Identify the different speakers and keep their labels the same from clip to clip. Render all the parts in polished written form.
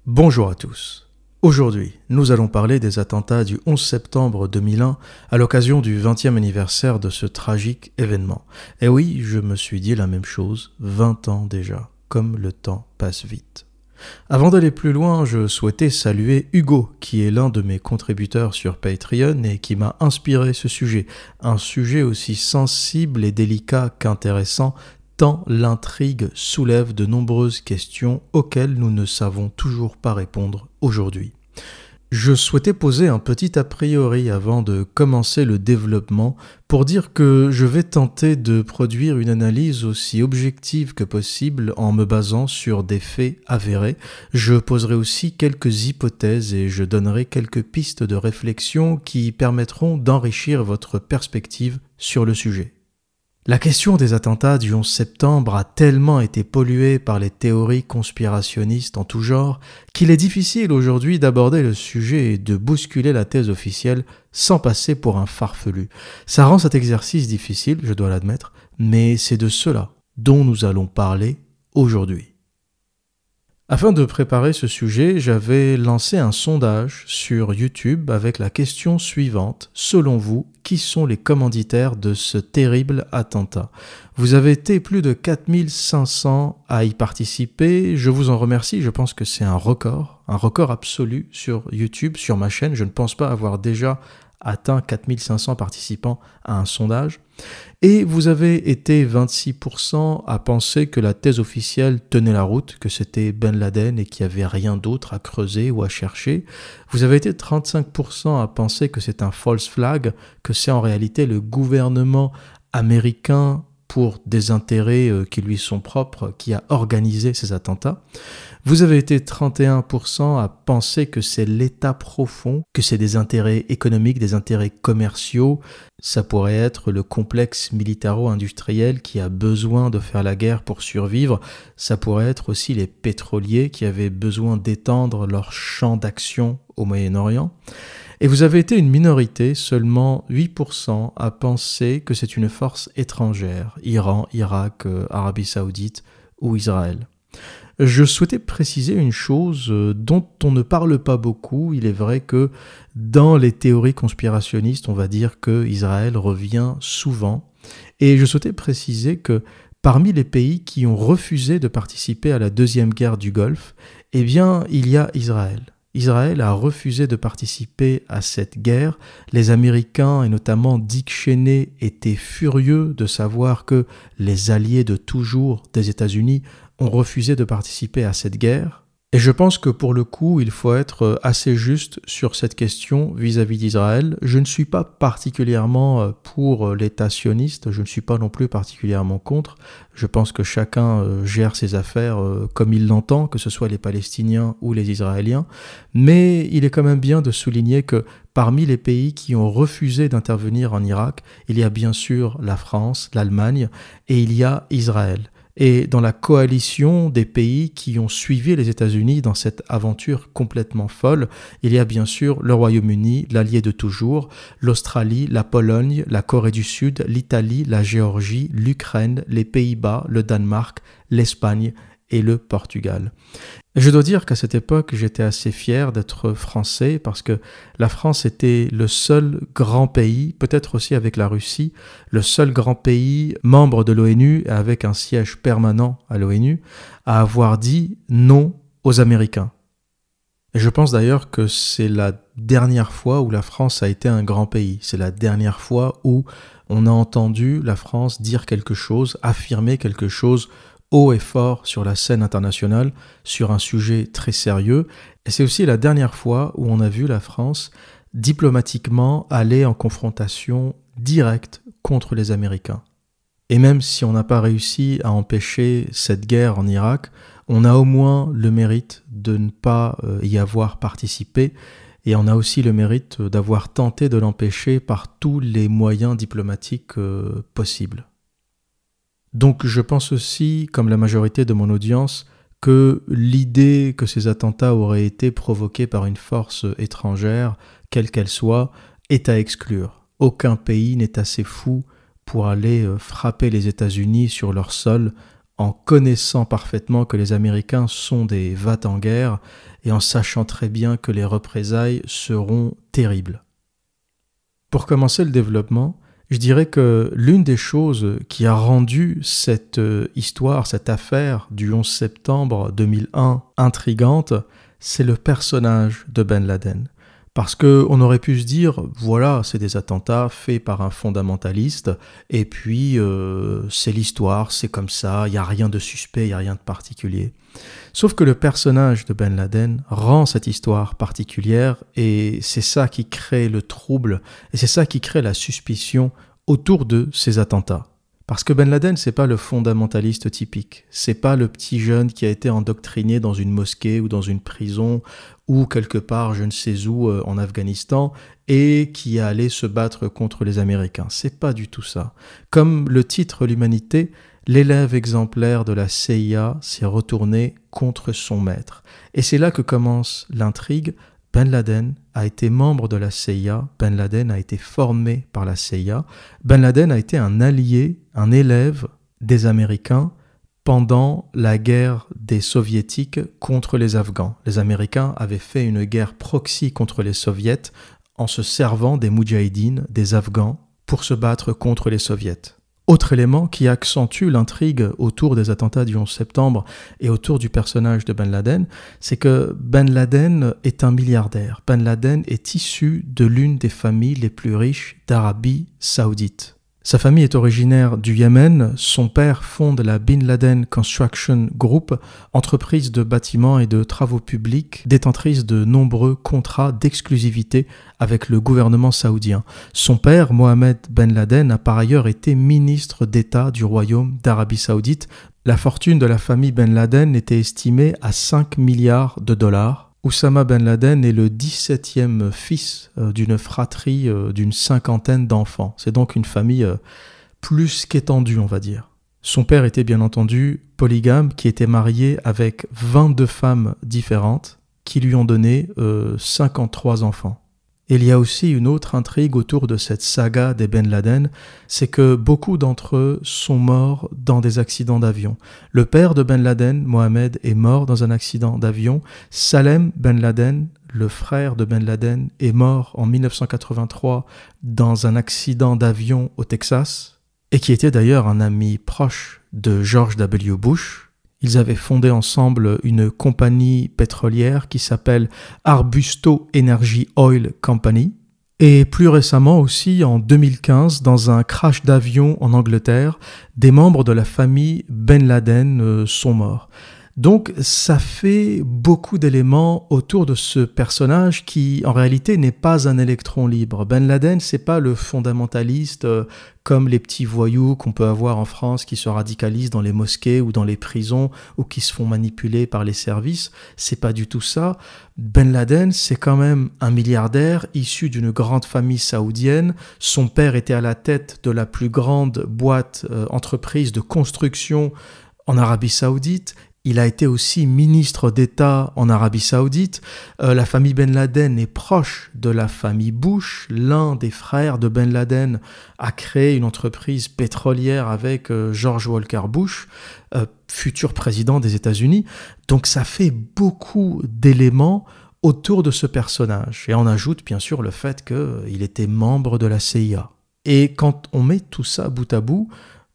Speaker 1: Bonjour à tous. Aujourd'hui, nous allons parler des attentats du 11 septembre 2001 à l'occasion du 20e anniversaire de ce tragique événement. Et oui, je me suis dit la même chose, 20 ans déjà, comme le temps passe vite. Avant d'aller plus loin, je souhaitais saluer Hugo, qui est l'un de mes contributeurs sur Patreon et qui m'a inspiré ce sujet, un sujet aussi sensible et délicat qu'intéressant, tant l'intrigue soulève de nombreuses questions auxquelles nous ne savons toujours pas répondre aujourd'hui. Je souhaitais poser un petit a priori avant de commencer le développement pour dire que je vais tenter de produire une analyse aussi objective que possible en me basant sur des faits avérés. Je poserai aussi quelques hypothèses et je donnerai quelques pistes de réflexion qui permettront d'enrichir votre perspective sur le sujet. La question des attentats du 11 septembre a tellement été polluée par les théories conspirationnistes en tout genre qu'il est difficile aujourd'hui d'aborder le sujet et de bousculer la thèse officielle sans passer pour un farfelu. Ça rend cet exercice difficile, je dois l'admettre, mais c'est de cela dont nous allons parler aujourd'hui. Afin de préparer ce sujet, j'avais lancé un sondage sur YouTube avec la question suivante. Selon vous, qui sont les commanditaires de ce terrible attentat? Vous avez été plus de 4500 à y participer. Je vous en remercie. Je pense que c'est un record absolu sur YouTube, sur ma chaîne. Je ne pense pas avoir déjà atteint 4500 participants à un sondage. Et vous avez été 26% à penser que la thèse officielle tenait la route, que c'était Ben Laden et qu'il n'y avait rien d'autre à creuser ou à chercher. Vous avez été 35% à penser que c'est un false flag, que c'est en réalité le gouvernement américain pour des intérêts qui lui sont propres, qui a organisé ces attentats. Vous avez été 31% à penser que c'est l'État profond, que c'est des intérêts économiques, des intérêts commerciaux. Ça pourrait être le complexe militaro-industriel qui a besoin de faire la guerre pour survivre. Ça pourrait être aussi les pétroliers qui avaient besoin d'étendre leur champ d'action au Moyen-Orient. Et vous avez été une minorité, seulement 8%, à penser que c'est une force étrangère, Iran, Irak, Arabie Saoudite ou Israël. Je souhaitais préciser une chose dont on ne parle pas beaucoup. Il est vrai que dans les théories conspirationnistes, on va dire que Israël revient souvent. Et je souhaitais préciser que parmi les pays qui ont refusé de participer à la deuxième guerre du Golfe, eh bien, il y a Israël. Israël a refusé de participer à cette guerre. Les Américains, et notamment Dick Cheney, étaient furieux de savoir que les alliés de toujours des États-Unis ont refusé de participer à cette guerre. Et je pense que pour le coup, il faut être assez juste sur cette question vis-à-vis d'Israël. Je ne suis pas particulièrement pour l'État sioniste, je ne suis pas non plus particulièrement contre. Je pense que chacun gère ses affaires comme il l'entend, que ce soit les Palestiniens ou les Israéliens. Mais il est quand même bien de souligner que parmi les pays qui ont refusé d'intervenir en Irak, il y a bien sûr la France, l'Allemagne et il y a Israël. Et dans la coalition des pays qui ont suivi les États-Unis dans cette aventure complètement folle, il y a bien sûr le Royaume-Uni, l'allié de toujours, l'Australie, la Pologne, la Corée du Sud, l'Italie, la Géorgie, l'Ukraine, les Pays-Bas, le Danemark, l'Espagne et le Portugal. Je dois dire qu'à cette époque, j'étais assez fier d'être français parce que la France était le seul grand pays, peut-être aussi avec la Russie, le seul grand pays membre de l'ONU avec un siège permanent à l'ONU à avoir dit non aux Américains. Et je pense d'ailleurs que c'est la dernière fois où la France a été un grand pays. C'est la dernière fois où on a entendu la France dire quelque chose, affirmer quelque chose haut et fort sur la scène internationale, sur un sujet très sérieux. Et c'est aussi la dernière fois où on a vu la France diplomatiquement aller en confrontation directe contre les Américains. Et même si on n'a pas réussi à empêcher cette guerre en Irak, on a au moins le mérite de ne pas y avoir participé et on a aussi le mérite d'avoir tenté de l'empêcher par tous les moyens diplomatiques possibles. Donc je pense aussi, comme la majorité de mon audience, que l'idée que ces attentats auraient été provoqués par une force étrangère, quelle qu'elle soit, est à exclure. Aucun pays n'est assez fou pour aller frapper les États-Unis sur leur sol en connaissant parfaitement que les Américains sont des va-t-en-guerre et en sachant très bien que les représailles seront terribles. Pour commencer le développement, je dirais que l'une des choses qui a rendu cette histoire, cette affaire du 11 septembre 2001 intrigante, c'est le personnage de Ben Laden. Parce qu'on aurait pu se dire, voilà, c'est des attentats faits par un fondamentaliste, et puis c'est l'histoire, c'est comme ça, il n'y a rien de suspect, il n'y a rien de particulier. Sauf que le personnage de Ben Laden rend cette histoire particulière, et c'est ça qui crée le trouble, et c'est ça qui crée la suspicion autour de ces attentats. Parce que Ben Laden, c'est pas le fondamentaliste typique. C'est pas le petit jeune qui a été endoctriné dans une mosquée ou dans une prison ou quelque part, je ne sais où, en Afghanistan et qui est allé se battre contre les Américains. C'est pas du tout ça. Comme le titre l'humanité, l'élève exemplaire de la CIA s'est retourné contre son maître. Et c'est là que commence l'intrigue. Ben Laden a été membre de la CIA, Ben Laden a été formé par la CIA, Ben Laden a été un allié, un élève des Américains pendant la guerre des Soviétiques contre les Afghans. Les Américains avaient fait une guerre proxy contre les Soviets en se servant des Moudjahidines, des Afghans, pour se battre contre les Soviets. Autre élément qui accentue l'intrigue autour des attentats du 11 septembre et autour du personnage de Ben Laden, c'est que Ben Laden est un milliardaire. Ben Laden est issu de l'une des familles les plus riches d'Arabie Saoudite. Sa famille est originaire du Yémen. Son père fonde la Bin Laden Construction Group, entreprise de bâtiments et de travaux publics, détentrice de nombreux contrats d'exclusivité avec le gouvernement saoudien. Son père, Mohamed Ben Laden, a par ailleurs été ministre d'État du Royaume d'Arabie Saoudite. La fortune de la famille Ben Laden était estimée à 5 milliards de dollars. Oussama Ben Laden est le 17e fils d'une fratrie d'une cinquantaine d'enfants. C'est donc une famille plus qu'étendue, on va dire. Son père était bien entendu polygame, qui était marié avec 22 femmes différentes, qui lui ont donné 53 enfants. Et il y a aussi une autre intrigue autour de cette saga des Ben Laden, c'est que beaucoup d'entre eux sont morts dans des accidents d'avion. Le père de Ben Laden, Mohamed, est mort dans un accident d'avion. Salem Ben Laden, le frère de Ben Laden, est mort en 1983 dans un accident d'avion au Texas, et qui était d'ailleurs un ami proche de George W. Bush. Ils avaient fondé ensemble une compagnie pétrolière qui s'appelle Arbusto Energy Oil Company. Et plus récemment aussi, en 2015, dans un crash d'avion en Angleterre, des membres de la famille Ben Laden sont morts. Donc ça fait beaucoup d'éléments autour de ce personnage qui en réalité n'est pas un électron libre. Ben Laden, c'est pas le fondamentaliste comme les petits voyous qu'on peut avoir en France qui se radicalisent dans les mosquées ou dans les prisons ou qui se font manipuler par les services. C'est pas du tout ça. Ben Laden, c'est quand même un milliardaire issu d'une grande famille saoudienne. Son père était à la tête de la plus grande boîte entreprise de construction en Arabie Saoudite. Il a été aussi ministre d'État en Arabie Saoudite. La famille Ben Laden est proche de la famille Bush. L'un des frères de Ben Laden a créé une entreprise pétrolière avec George Walker Bush, futur président des États-Unis. Donc ça fait beaucoup d'éléments autour de ce personnage. Et on ajoute bien sûr le fait qu'il était membre de la CIA. Et quand on met tout ça bout à bout,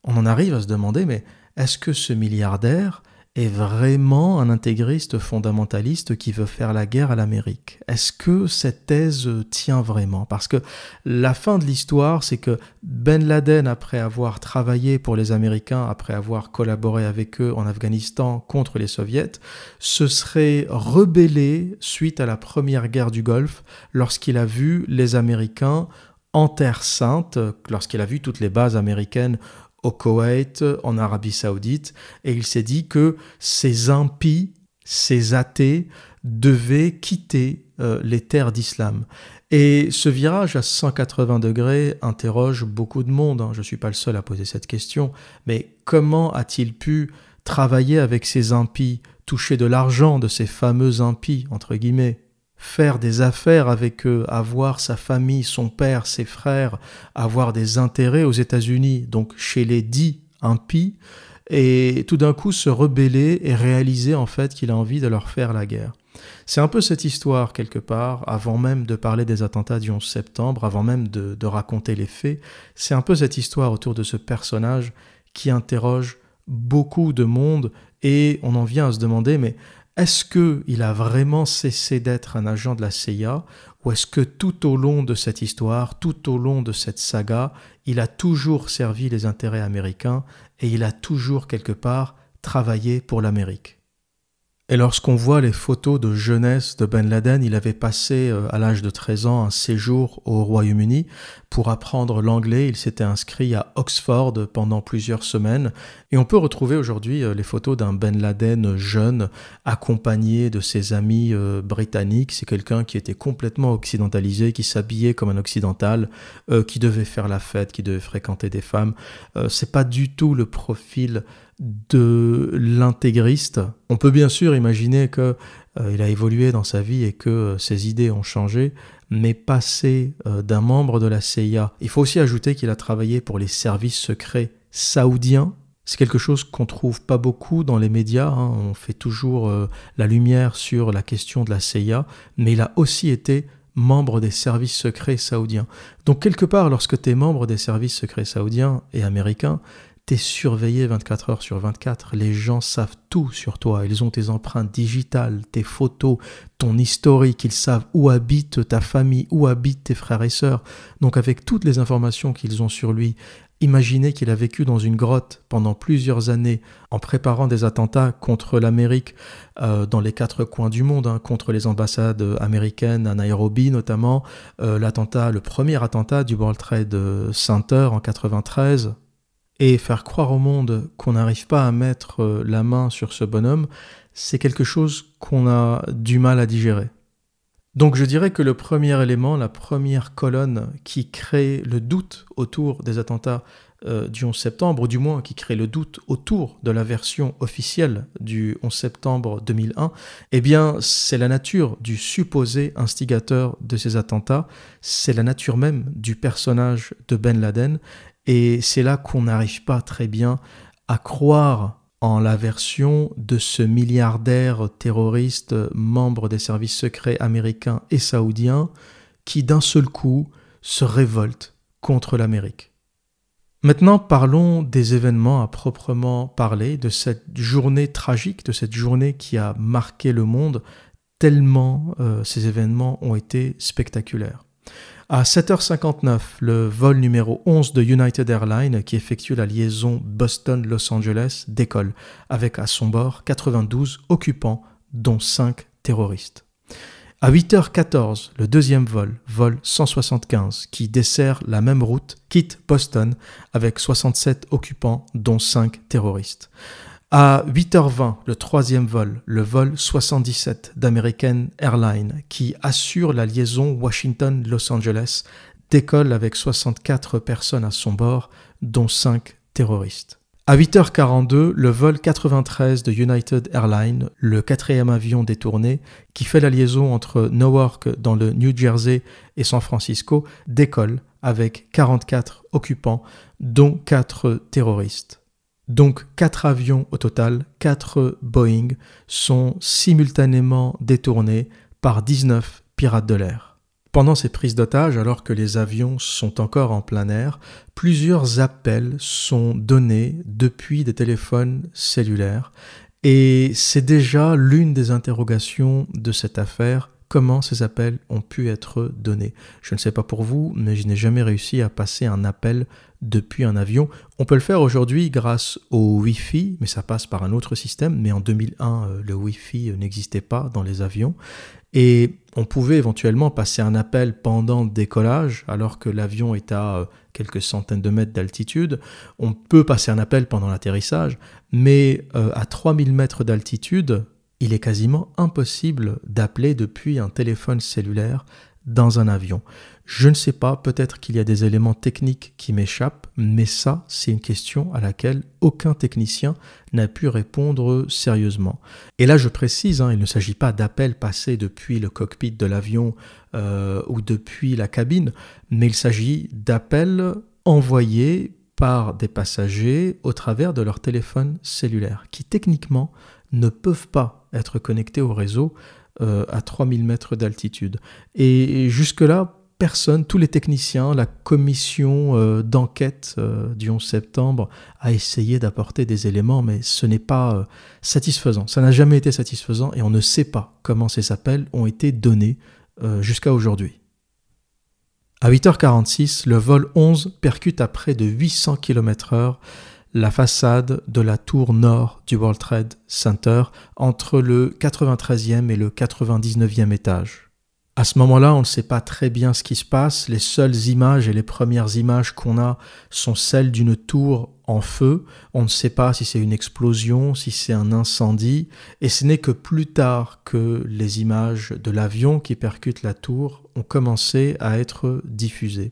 Speaker 1: on en arrive à se demander, mais est-ce que ce milliardaire est vraiment un intégriste fondamentaliste qui veut faire la guerre à l'Amérique? Est-ce que cette thèse tient vraiment? Parce que la fin de l'histoire, c'est que Ben Laden, après avoir travaillé pour les Américains, après avoir collaboré avec eux en Afghanistan contre les Soviets, se serait rebellé suite à la première guerre du Golfe lorsqu'il a vu les Américains en Terre Sainte, lorsqu'il a vu toutes les bases américaines au Koweït, en Arabie Saoudite, et il s'est dit que ces impies, ces athées, devaient quitter les terres d'islam. Et ce virage à 180 degrés interroge beaucoup de monde. Je ne suis pas le seul à poser cette question, mais comment a-t-il pu travailler avec ces impies, toucher de l'argent de ces fameux impies, entre guillemets, faire des affaires avec eux, avoir sa famille, son père, ses frères, avoir des intérêts aux États-Unis, donc chez les dits impies, et tout d'un coup se rebeller et réaliser en fait qu'il a envie de leur faire la guerre. C'est un peu cette histoire quelque part, avant même de parler des attentats du 11 septembre, avant même de raconter les faits, c'est un peu cette histoire autour de ce personnage qui interroge beaucoup de monde et on en vient à se demander mais est-ce qu'il a vraiment cessé d'être un agent de la CIA ou est-ce que tout au long de cette histoire, tout au long de cette saga, il a toujours servi les intérêts américains et il a toujours quelque part travaillé pour l'Amérique? Et lorsqu'on voit les photos de jeunesse de Ben Laden, il avait passé à l'âge de 13 ans un séjour au Royaume-Uni pour apprendre l'anglais. Il s'était inscrit à Oxford pendant plusieurs semaines. Et on peut retrouver aujourd'hui les photos d'un Ben Laden jeune accompagné de ses amis britanniques. C'est quelqu'un qui était complètement occidentalisé, qui s'habillait comme un occidental, qui devait faire la fête, qui devait fréquenter des femmes. C'est pas du tout le profil de l'intégriste. On peut bien sûr imaginer qu'il a évolué dans sa vie et que ses idées ont changé, mais passer d'un membre de la CIA, il faut aussi ajouter qu'il a travaillé pour les services secrets saoudiens. C'est quelque chose qu'on trouve pas beaucoup dans les médias, hein. On fait toujours la lumière sur la question de la CIA, mais il a aussi été membre des services secrets saoudiens. Donc quelque part, lorsque tu es membre des services secrets saoudiens et américains, t'es surveillé 24 heures sur 24, les gens savent tout sur toi, ils ont tes empreintes digitales, tes photos, ton historique, ils savent où habite ta famille, où habitent tes frères et sœurs. Donc avec toutes les informations qu'ils ont sur lui, imaginez qu'il a vécu dans une grotte pendant plusieurs années en préparant des attentats contre l'Amérique dans les 4 coins du monde, hein, contre les ambassades américaines à Nairobi notamment, le premier attentat du World Trade Center en 93, et faire croire au monde qu'on n'arrive pas à mettre la main sur ce bonhomme, c'est quelque chose qu'on a du mal à digérer. Donc je dirais que le premier élément, la première colonne qui crée le doute autour des attentats du 11 septembre, ou du moins qui crée le doute autour de la version officielle du 11 septembre 2001, eh bien c'est la nature du supposé instigateur de ces attentats, c'est la nature même du personnage de Ben Laden. Et c'est là qu'on n'arrive pas très bien à croire en la version de ce milliardaire terroriste, membre des services secrets américains et saoudiens, qui d'un seul coup se révolte contre l'Amérique. Maintenant, parlons des événements à proprement parler, de cette journée tragique, de cette journée qui a marqué le monde, tellement ces événements ont été spectaculaires. À 7h59, le vol numéro 11 de United Airlines, qui effectue la liaison Boston-Los Angeles, décolle, avec à son bord 92 occupants, dont 5 terroristes. À 8h14, le deuxième vol 175, qui dessert la même route, quitte Boston, avec 67 occupants, dont 5 terroristes. À 8h20, le troisième vol, le vol 77 d'American Airlines, qui assure la liaison Washington-Los Angeles, décolle avec 64 personnes à son bord, dont 5 terroristes. À 8h42, le vol 93 de United Airlines, le quatrième avion détourné, qui fait la liaison entre Newark dans le New Jersey et San Francisco, décolle avec 44 occupants, dont 4 terroristes. Donc 4 avions au total, 4 Boeing, sont simultanément détournés par 19 pirates de l'air. Pendant ces prises d'otages, alors que les avions sont encore en plein air, plusieurs appels sont donnés depuis des téléphones cellulaires. Et c'est déjà l'une des interrogations de cette affaire. Comment ces appels ont pu être donnés? Je ne sais pas pour vous, mais je n'ai jamais réussi à passer un appel depuis un avion. On peut le faire aujourd'hui grâce au Wi-Fi, mais ça passe par un autre système. Mais en 2001, le Wi-Fi n'existait pas dans les avions. Et on pouvait éventuellement passer un appel pendant le décollage, alors que l'avion est à quelques centaines de mètres d'altitude. On peut passer un appel pendant l'atterrissage, mais à 3000 mètres d'altitude, il est quasiment impossible d'appeler depuis un téléphone cellulaire dans un avion. Je ne sais pas, peut-être qu'il y a des éléments techniques qui m'échappent, mais ça, c'est une question à laquelle aucun technicien n'a pu répondre sérieusement. Et là, je précise, il ne s'agit pas d'appels passés depuis le cockpit de l'avion ou depuis la cabine, mais il s'agit d'appels envoyés par des passagers au travers de leur téléphone cellulaire, qui techniquement ne peuvent pas être connectés au réseau à 3000 mètres d'altitude. Et jusque-là, personne, tous les techniciens, la commission d'enquête du 11 septembre a essayé d'apporter des éléments, mais ce n'est pas satisfaisant. Ça n'a jamais été satisfaisant et on ne sait pas comment ces appels ont été donnés jusqu'à aujourd'hui. À 8h46, le vol 11 percute à près de 800 km/h la façade de la tour nord du World Trade Center entre le 93e et le 99e étage. À ce moment-là, on ne sait pas très bien ce qui se passe. Les seules images et les premières images qu'on a sont celles d'une tour en feu. On ne sait pas si c'est une explosion, si c'est un incendie. Et ce n'est que plus tard que les images de l'avion qui percute la tour ont commencé à être diffusées.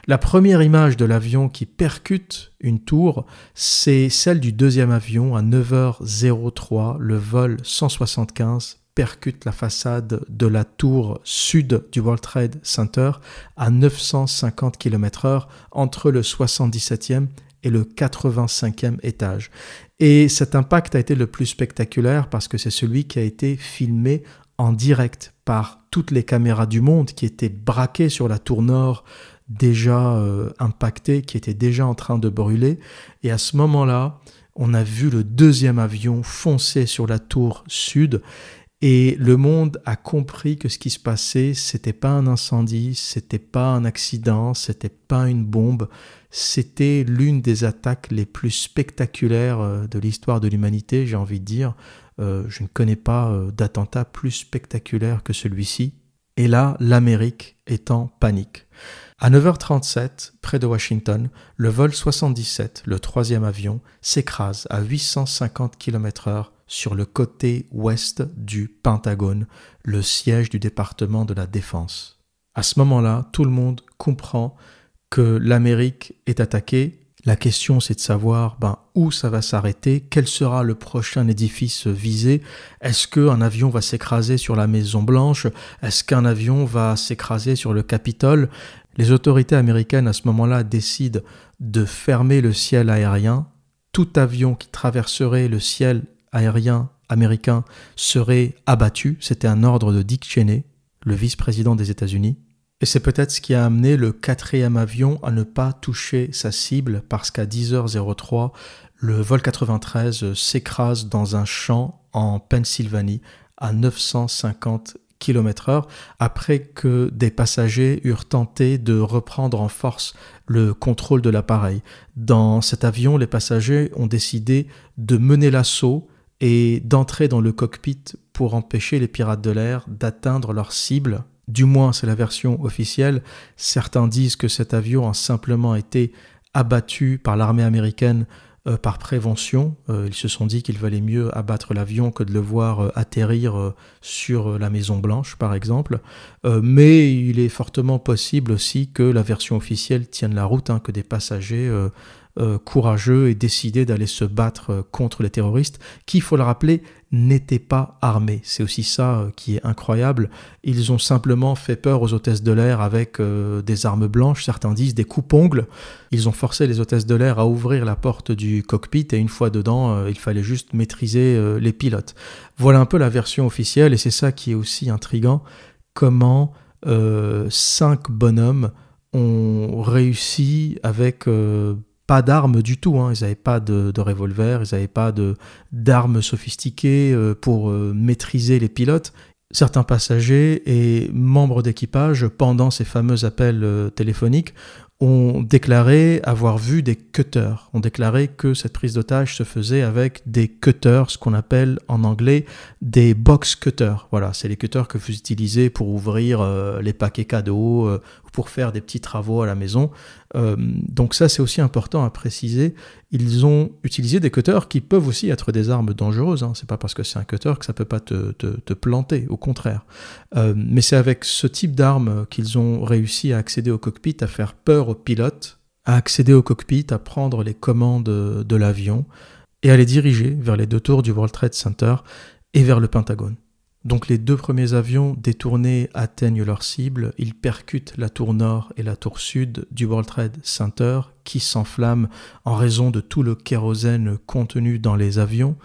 Speaker 1: La première image de l'avion qui percute une tour, c'est celle du deuxième avion à 9h03, le vol 175 percute la façade de la tour sud du World Trade Center à 950 km/h entre le 77e et le 85e étage. Et cet impact a été le plus spectaculaire parce que c'est celui qui a été filmé en direct par toutes les caméras du monde qui étaient braquées sur la tour nord déjà impactée, qui était déjà en train de brûler. Et à ce moment-là, on a vu le deuxième avion foncer sur la tour sud. Et le monde a compris que ce qui se passait, c'était pas un incendie, c'était pas un accident, c'était pas une bombe, c'était l'une des attaques les plus spectaculaires de l'histoire de l'humanité, j'ai envie de dire. Je ne connais pas d'attentat plus spectaculaire que celui-ci. Et là, l'Amérique est en panique. À 9h37, près de Washington, le vol 77, le troisième avion, s'écrase à 850 km/h sur le côté ouest du Pentagone, le siège du département de la Défense. À ce moment-là, tout le monde comprend que l'Amérique est attaquée. La question, c'est de savoir où ça va s'arrêter, quel sera le prochain édifice visé. Est-ce qu'un avion va s'écraser sur la Maison-Blanche? Est-ce qu'un avion va s'écraser sur le Capitole? Les autorités américaines, à ce moment-là, décident de fermer le ciel aérien. Tout avion qui traverserait le ciel aérien américain serait abattu. C'était un ordre de Dick Cheney, le vice-président des États-Unis. Et c'est peut-être ce qui a amené le quatrième avion à ne pas toucher sa cible parce qu'à 10h03, le vol 93 s'écrase dans un champ en Pennsylvanie à 950 km/h après que des passagers eurent tenté de reprendre en force le contrôle de l'appareil. Dans cet avion, les passagers ont décidé de mener l'assaut et d'entrer dans le cockpit pour empêcher les pirates de l'air d'atteindre leur cible. Du moins, c'est la version officielle. Certains disent que cet avion a simplement été abattu par l'armée américaine par prévention. Ils se sont dit qu'il valait mieux abattre l'avion que de le voir atterrir sur la Maison-Blanche, par exemple. Mais il est fortement possible aussi que la version officielle tienne la route, que des passagers courageux aient décidé d'aller se battre contre les terroristes, qui, il faut le rappeler, n'étaient pas armés. C'est aussi ça qui est incroyable. Ils ont simplement fait peur aux hôtesses de l'air avec des armes blanches, certains disent des coupe-ongles. Ils ont forcé les hôtesses de l'air à ouvrir la porte du cockpit et une fois dedans, il fallait juste maîtriser les pilotes. Voilà un peu la version officielle et c'est ça qui est aussi intriguant. Comment 5 bonhommes ont réussi avec pas d'armes du tout, ils n'avaient pas de revolver, ils n'avaient pas d'armes sophistiquées pour maîtriser les pilotes. Certains passagers et membres d'équipage, pendant ces fameux appels téléphoniques, ont déclaré avoir vu des cutters, ont déclaré que cette prise d'otage se faisait avec des cutters, ce qu'on appelle en anglais des box cutters. Voilà, c'est les cutters que vous utilisez pour ouvrir les paquets cadeaux ou pour faire des petits travaux à la maison. Donc ça, c'est aussi important à préciser. Ils ont utilisé des cutters qui peuvent aussi être des armes dangereuses. C'est pas parce que c'est un cutter que ça peut pas te planter, au contraire. Mais c'est avec ce type d'armes qu'ils ont réussi à accéder au cockpit, à faire peur aux pilotes, à accéder au cockpit, à prendre les commandes de l'avion et à les diriger vers les 2 tours du World Trade Center et vers le Pentagone. Donc les 2 premiers avions détournés atteignent leur cible, ils percutent la tour nord et la tour sud du World Trade Center qui s'enflamme en raison de tout le kérosène contenu dans les avions.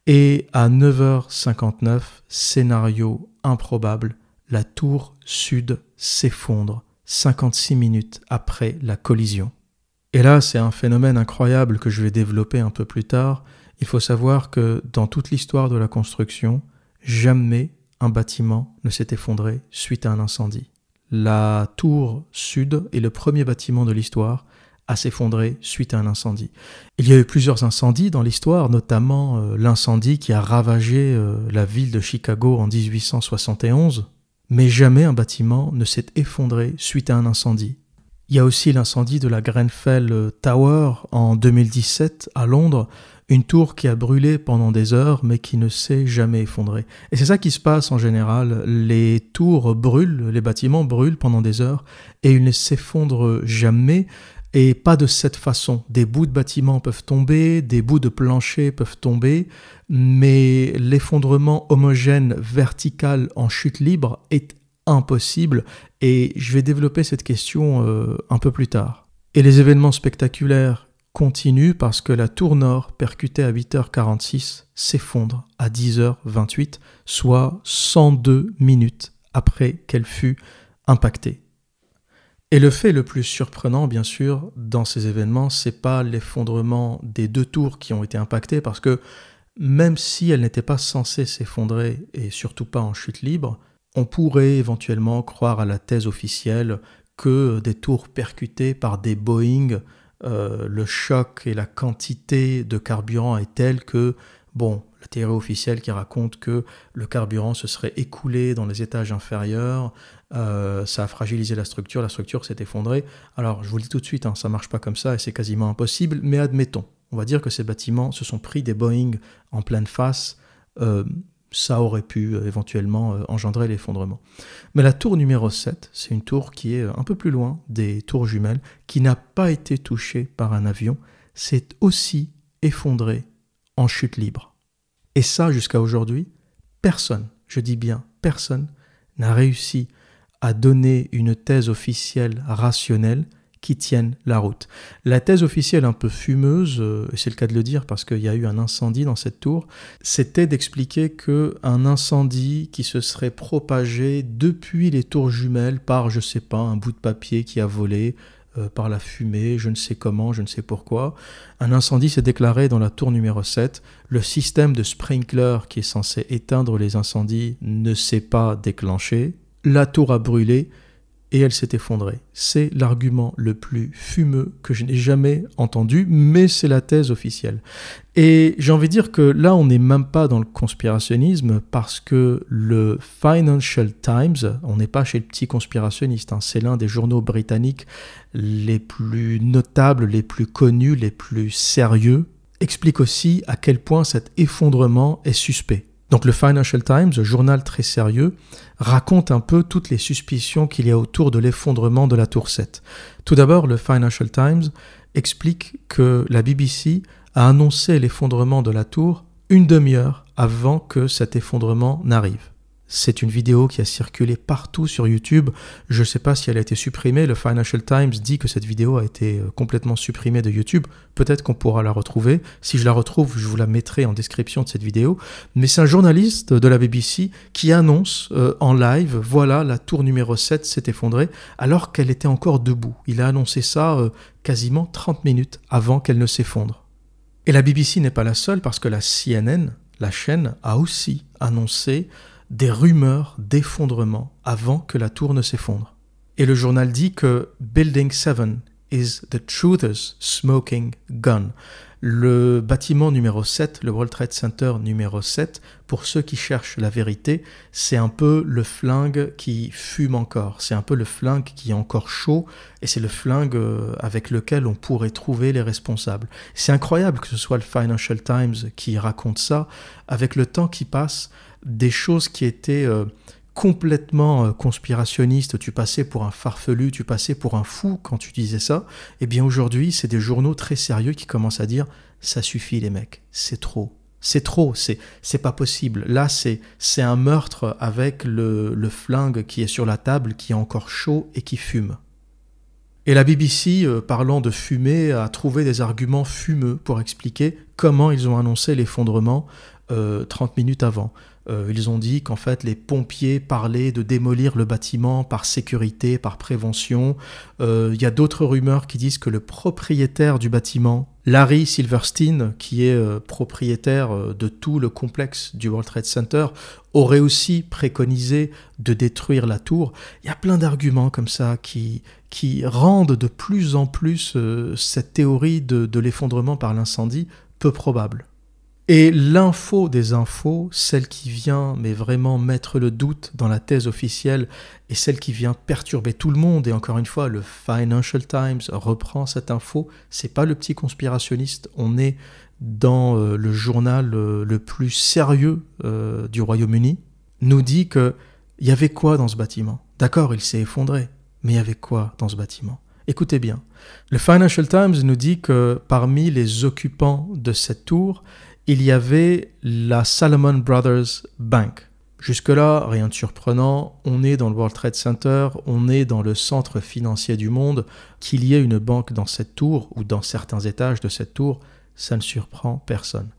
Speaker 1: Et à 9h59, scénario improbable, la tour sud s'effondre 56 minutes après la collision. Et là, c'est un phénomène incroyable que je vais développer un peu plus tard. Il faut savoir que dans toute l'histoire de la construction, jamais un bâtiment ne s'est effondré suite à un incendie. La tour sud est le premier bâtiment de l'histoire à s'effondrer suite à un incendie. Il y a eu plusieurs incendies dans l'histoire, notamment l'incendie qui a ravagé la ville de Chicago en 1871, mais jamais un bâtiment ne s'est effondré suite à un incendie. Il y a aussi l'incendie de la Grenfell Tower en 2017 à Londres, une tour qui a brûlé pendant des heures mais qui ne s'est jamais effondrée. Et c'est ça qui se passe en général, les tours brûlent, les bâtiments brûlent pendant des heures et ils ne s'effondrent jamais. Et pas de cette façon. Des bouts de bâtiments peuvent tomber, des bouts de plancher peuvent tomber, mais l'effondrement homogène vertical en chute libre est impossible. Et je vais développer cette question un peu plus tard. Et les événements spectaculaires continuent parce que la tour nord, percutée à 8h46, s'effondre à 10h28, soit 102 minutes après qu'elle fut impactée. Et le fait le plus surprenant, bien sûr, dans ces événements, c'est pas l'effondrement des deux tours qui ont été impactées, parce que même si elles n'étaient pas censées s'effondrer, et surtout pas en chute libre, on pourrait éventuellement croire à la thèse officielle que des tours percutées par des Boeing, le choc et la quantité de carburant est telle que, bon, la théorie officielle qui raconte que le carburant se serait écoulé dans les étages inférieurs, ça a fragilisé la structure s'est effondrée. Alors, je vous le dis tout de suite, ça ne marche pas comme ça et c'est quasiment impossible, mais admettons, on va dire que ces bâtiments se sont pris des Boeing en pleine face, ça aurait pu éventuellement engendrer l'effondrement. Mais la tour numéro 7, c'est une tour qui est un peu plus loin des tours jumelles, qui n'a pas été touchée par un avion, s'est aussi effondrée en chute libre. Et ça, jusqu'à aujourd'hui, personne, je dis bien personne, n'a réussi à donner une thèse officielle rationnelle qui tienne la route. La thèse officielle un peu fumeuse, et c'est le cas de le dire parce qu'il y a eu un incendie dans cette tour, c'était d'expliquer qu'un incendie qui se serait propagé depuis les tours jumelles par, je sais pas, un bout de papier qui a volé, par la fumée, je ne sais comment, je ne sais pourquoi. Un incendie s'est déclaré dans la tour numéro 7. Le système de sprinkler qui est censé éteindre les incendies ne s'est pas déclenché. La tour a brûlé et elle s'est effondrée. C'est l'argument le plus fumeux que je n'ai jamais entendu, mais c'est la thèse officielle. Et j'ai envie de dire que là, on n'est même pas dans le conspirationnisme parce que le Financial Times, on n'est pas chez le petit conspirationniste, c'est l'un des journaux britanniques les plus notables, les plus connus, les plus sérieux, explique aussi à quel point cet effondrement est suspect. Donc le Financial Times, journal très sérieux, raconte un peu toutes les suspicions qu'il y a autour de l'effondrement de la tour 7. Tout d'abord, le Financial Times explique que la BBC a annoncé l'effondrement de la tour une demi-heure avant que cet effondrement n'arrive. C'est une vidéo qui a circulé partout sur YouTube. Je ne sais pas si elle a été supprimée. Le Financial Times dit que cette vidéo a été complètement supprimée de YouTube. Peut-être qu'on pourra la retrouver. Si je la retrouve, je vous la mettrai en description de cette vidéo. Mais c'est un journaliste de la BBC qui annonce en live, voilà, la tour numéro 7 s'est effondrée alors qu'elle était encore debout. Il a annoncé ça quasiment 30 minutes avant qu'elle ne s'effondre. Et la BBC n'est pas la seule parce que la CNN, la chaîne, a aussi annoncé des rumeurs d'effondrement avant que la tour ne s'effondre. Et le journal dit que Building 7 is the truth's smoking gun. Le bâtiment numéro 7, le World Trade Center numéro 7, pour ceux qui cherchent la vérité, c'est un peu le flingue qui fume encore. C'est un peu le flingue qui est encore chaud et c'est le flingue avec lequel on pourrait trouver les responsables. C'est incroyable que ce soit le Financial Times qui raconte ça. Avec le temps qui passe, des choses qui étaient complètement conspirationnistes, tu passais pour un farfelu, tu passais pour un fou quand tu disais ça, et bien aujourd'hui, c'est des journaux très sérieux qui commencent à dire « ça suffit les mecs, c'est trop, c'est pas possible. Là, c'est un meurtre avec le flingue qui est sur la table, qui est encore chaud et qui fume. » Et la BBC, parlant de fumée, a trouvé des arguments fumeux pour expliquer comment ils ont annoncé l'effondrement 30 minutes avant. Ils ont dit qu'en fait les pompiers parlaient de démolir le bâtiment par sécurité, par prévention. Il y a d'autres rumeurs qui disent que le propriétaire du bâtiment, Larry Silverstein, qui est propriétaire de tout le complexe du World Trade Center, aurait aussi préconisé de détruire la tour. Il y a plein d'arguments comme ça qui rendent de plus en plus cette théorie de l'effondrement par l'incendie peu probable. Et l'info des infos, celle qui vient mais vraiment mettre le doute dans la thèse officielle et celle qui vient perturber tout le monde, et encore une fois, le Financial Times reprend cette info, c'est pas le petit conspirationniste, on est dans le journal le plus sérieux du Royaume-Uni, nous dit que il y avait quoi dans ce bâtiment? D'accord, il s'est effondré, mais il y avait quoi dans ce bâtiment? Écoutez bien, le Financial Times nous dit que parmi les occupants de cette tour, il y avait la Salomon Brothers Bank. Jusque-là, rien de surprenant, on est dans le World Trade Center, on est dans le centre financier du monde. Qu'il y ait une banque dans cette tour ou dans certains étages de cette tour, ça ne surprend personne.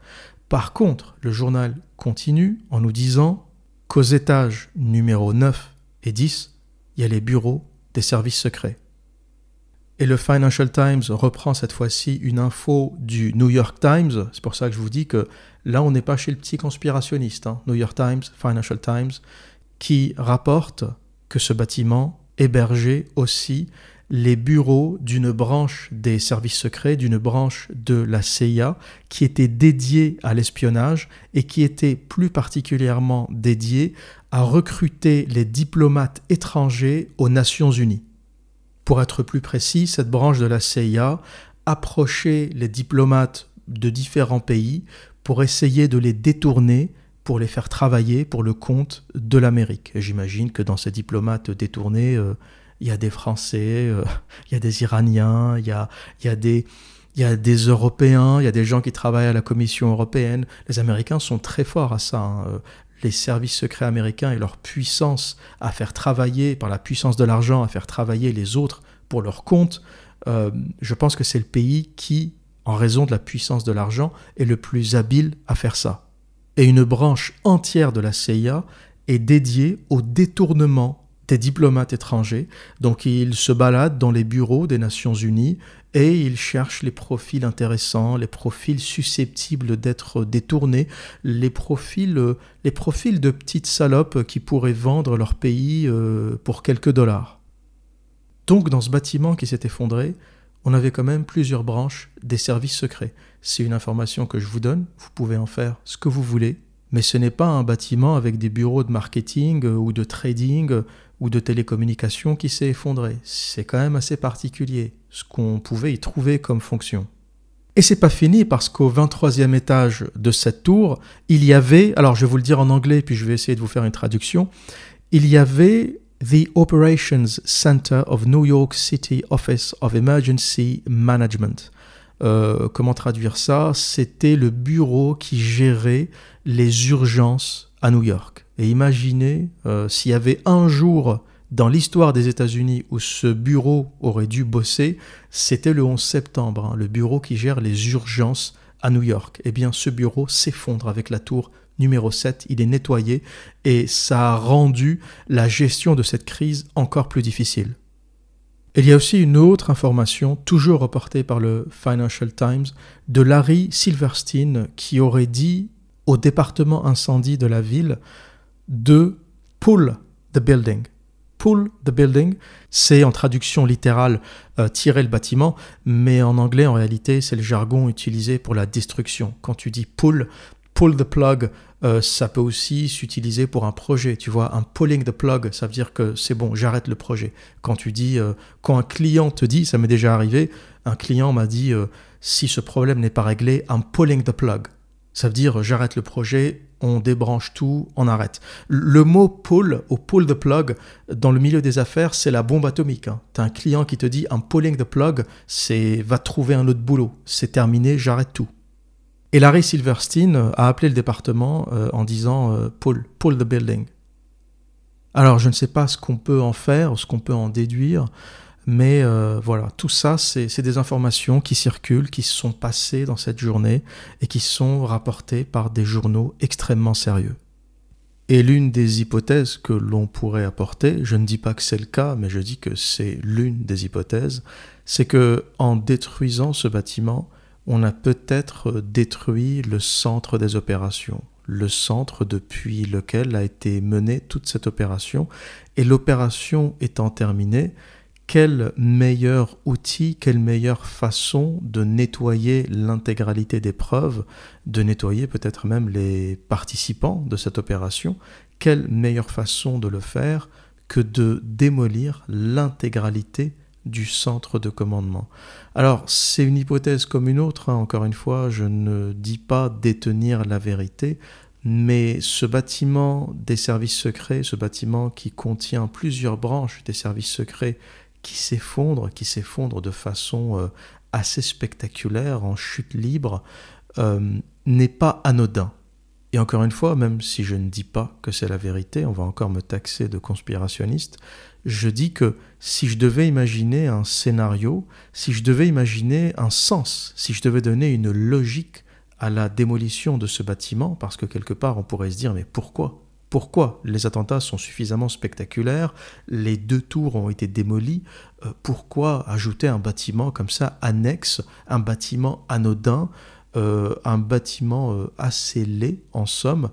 Speaker 1: Par contre, le journal continue en nous disant qu'aux étages numéro 9 et 10, il y a les bureaux des services secrets. Et le Financial Times reprend cette fois-ci une info du New York Times. C'est pour ça que je vous dis que là, on n'est pas chez le petit conspirationniste. New York Times, Financial Times, qui rapporte que ce bâtiment hébergeait aussi les bureaux d'une branche des services secrets, d'une branche de la CIA, qui était dédiée à l'espionnage et qui était plus particulièrement dédiée à recruter les diplomates étrangers aux Nations Unies. Pour être plus précis, cette branche de la CIA approchait les diplomates de différents pays pour essayer de les détourner, pour les faire travailler pour le compte de l'Amérique. Et j'imagine que dans ces diplomates détournés, il y a des Français, il y a des Iraniens, il y a des Européens, il y a des gens qui travaillent à la Commission européenne. Les Américains sont très forts à ça. Les services secrets américains et leur puissance à faire travailler, par la puissance de l'argent, à faire travailler les autres pour leur compte, je pense que c'est le pays qui, en raison de la puissance de l'argent, est le plus habile à faire ça. Et une branche entière de la CIA est dédiée au détournement des diplomates étrangers. Donc ils se baladent dans les bureaux des Nations Unies et ils cherchent les profils intéressants, les profils susceptibles d'être détournés, les profils de petites salopes qui pourraient vendre leur pays pour quelques dollars. Donc dans ce bâtiment qui s'est effondré, on avait quand même plusieurs branches des services secrets. C'est une information que je vous donne, vous pouvez en faire ce que vous voulez, mais ce n'est pas un bâtiment avec des bureaux de marketing ou de trading ou de télécommunications qui s'est effondré. C'est quand même assez particulier, ce qu'on pouvait y trouver comme fonction. Et c'est pas fini parce qu'au 23e étage de cette tour, il y avait, alors je vais vous le dire en anglais puis je vais essayer de vous faire une traduction, il y avait The Operations Center of New York City Office of Emergency Management. Comment traduire ça? C'était le bureau qui gérait les urgences à New York. Et imaginez s'il y avait un jour dans l'histoire des États-Unis où ce bureau aurait dû bosser, c'était le 11 septembre, le bureau qui gère les urgences à New York. Eh bien, ce bureau s'effondre avec la tour numéro 7, il est nettoyé et ça a rendu la gestion de cette crise encore plus difficile. Il y a aussi une autre information, toujours reportée par le Financial Times, de Larry Silverstein qui aurait dit au département incendie de la ville de « pull the building ». Pull the building, c'est en traduction littérale tirer le bâtiment, mais en anglais, en réalité, c'est le jargon utilisé pour la destruction. Quand tu dis pull the plug, ça peut aussi s'utiliser pour un projet. Tu vois, un pulling the plug, ça veut dire que c'est bon, j'arrête le projet. Quand tu dis, quand un client te dit, ça m'est déjà arrivé, un client m'a dit, si ce problème n'est pas réglé, I'm pulling the plug. Ça veut dire, j'arrête le projet, on débranche tout, on arrête. Le mot pull ou pull the plug, dans le milieu des affaires, c'est la bombe atomique. Tu as un client qui te dit, I'm pulling the plug, c'est va trouver un autre boulot. C'est terminé, j'arrête tout. Et Larry Silverstein a appelé le département en disant pull the building. Alors je ne sais pas ce qu'on peut en faire, ce qu'on peut en déduire, Mais voilà, tout ça, c'est des informations qui circulent, qui se sont passées dans cette journée et qui sont rapportées par des journaux extrêmement sérieux. Et l'une des hypothèses que l'on pourrait apporter, je ne dis pas que c'est le cas, mais je dis que c'est l'une des hypothèses, c'est que en détruisant ce bâtiment, on a peut-être détruit le centre des opérations, le centre depuis lequel a été menée toute cette opération. Et l'opération étant terminée, quel meilleur outil, quelle meilleure façon de nettoyer l'intégralité des preuves, de nettoyer peut-être même les participants de cette opération, quelle meilleure façon de le faire que de démolir l'intégralité du centre de commandement. Alors, c'est une hypothèse comme une autre, encore une fois, je ne dis pas détenir la vérité, mais ce bâtiment des services secrets, ce bâtiment qui contient plusieurs branches des services secrets, qui s'effondre de façon assez spectaculaire, en chute libre, n'est pas anodin. Et encore une fois, même si je ne dis pas que c'est la vérité, on va encore me taxer de conspirationniste, je dis que si je devais imaginer un scénario, si je devais imaginer un sens, si je devais donner une logique à la démolition de ce bâtiment, parce que quelque part on pourrait se dire mais pourquoi ? Pourquoi les attentats sont suffisamment spectaculaires, les 2 tours ont été démolies, pourquoi ajouter un bâtiment comme ça annexe, un bâtiment anodin, un bâtiment assez laid en somme,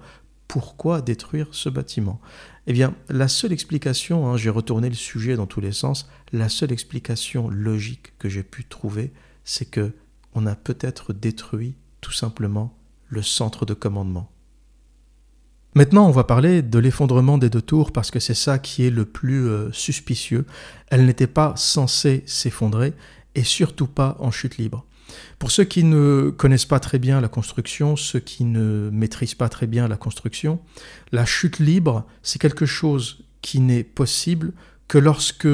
Speaker 1: pourquoi détruire ce bâtiment ? Eh bien, la seule explication, j'ai retourné le sujet dans tous les sens, la seule explication logique que j'ai pu trouver, c'est que on a peut-être détruit tout simplement le centre de commandement. Maintenant, on va parler de l'effondrement des 2 tours parce que c'est ça qui est le plus suspicieux. Elles n'étaient pas censées s'effondrer et surtout pas en chute libre. Pour ceux qui ne connaissent pas très bien la construction, ceux qui ne maîtrisent pas très bien la construction, la chute libre, c'est quelque chose qui n'est possible que lorsque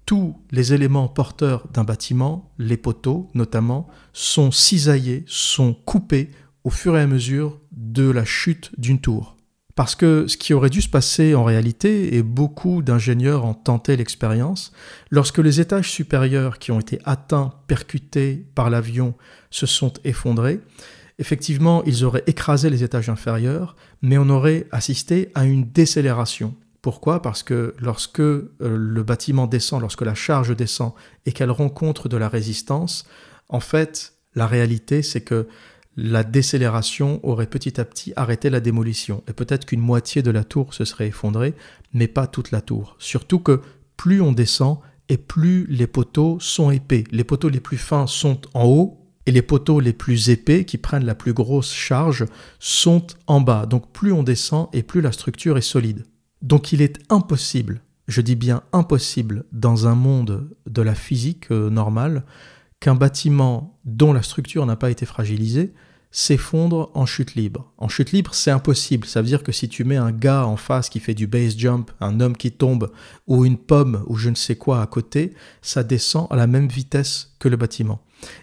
Speaker 1: tous les éléments porteurs d'un bâtiment, les poteaux notamment, sont cisaillés, sont coupés au fur et à mesure de la chute d'une tour. Parce que ce qui aurait dû se passer en réalité, et beaucoup d'ingénieurs ont tenté l'expérience, lorsque les étages supérieurs qui ont été atteints, percutés par l'avion, se sont effondrés, effectivement, ils auraient écrasé les étages inférieurs, mais on aurait assisté à une décélération. Pourquoi ? Parce que lorsque le bâtiment descend, lorsque la charge descend et qu'elle rencontre de la résistance, en fait, la réalité, c'est que la décélération aurait petit à petit arrêté la démolition. Et peut-être qu'une moitié de la tour se serait effondrée, mais pas toute la tour. Surtout que plus on descend et plus les poteaux sont épais. Les poteaux les plus fins sont en haut et les poteaux les plus épais, qui prennent la plus grosse charge, sont en bas. Donc plus on descend et plus la structure est solide. Donc il est impossible, je dis bien impossible, dans un monde de la physique normale, qu'un bâtiment dont la structure n'a pas été fragilisée s'effondre en chute libre. En chute libre, c'est impossible. Ça veut dire que si tu mets un gars en face qui fait du base jump, un homme qui tombe, ou une pomme, ou je ne sais quoi à côté, ça descend à la même vitesse que le bâtiment.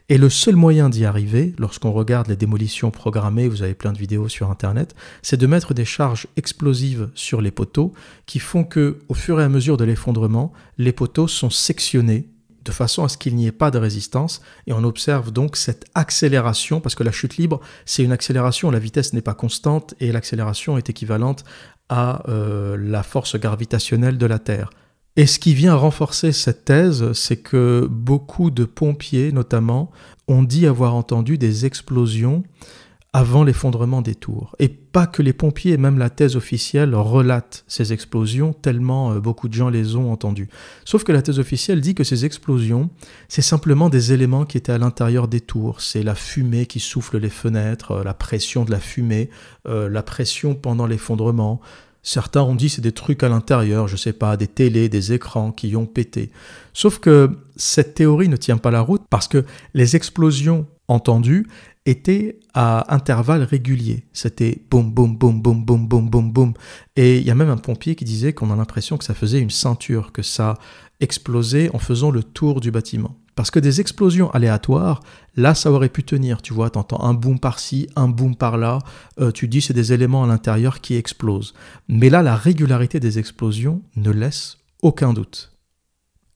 Speaker 1: Et le seul moyen d'y arriver, lorsqu'on regarde les démolitions programmées, vous avez plein de vidéos sur Internet, c'est de mettre des charges explosives sur les poteaux qui font que, au fur et à mesure de l'effondrement, les poteaux sont sectionnés de façon à ce qu'il n'y ait pas de résistance, et on observe donc cette accélération, parce que la chute libre, c'est une accélération, la vitesse n'est pas constante, et l'accélération est équivalente à la force gravitationnelle de la Terre. Et ce qui vient renforcer cette thèse, c'est que beaucoup de pompiers, notamment, ont dit avoir entendu des explosions avant l'effondrement des tours. Et pas que les pompiers, même la thèse officielle relate ces explosions, tellement beaucoup de gens les ont entendues. Sauf que la thèse officielle dit que ces explosions, c'est simplement des éléments qui étaient à l'intérieur des tours. C'est la fumée qui souffle les fenêtres, la pression de la fumée, la pression pendant l'effondrement. Certains ont dit c'est des trucs à l'intérieur, je sais pas, des télés, des écrans qui ont pété. Sauf que cette théorie ne tient pas la route parce que les explosions entendues étaient à intervalles réguliers. C'était boum, boum, boum, boum, boum, boum, boum, boum. Et il y a même un pompier qui disait qu'on a l'impression que ça faisait une ceinture, que ça explosait en faisant le tour du bâtiment. Parce que des explosions aléatoires, là, ça aurait pu tenir. Tu vois, t'entends un boom par-ci, un boom par-là. Tu dis c'est des éléments à l'intérieur qui explosent. Mais là, la régularité des explosions ne laisse aucun doute.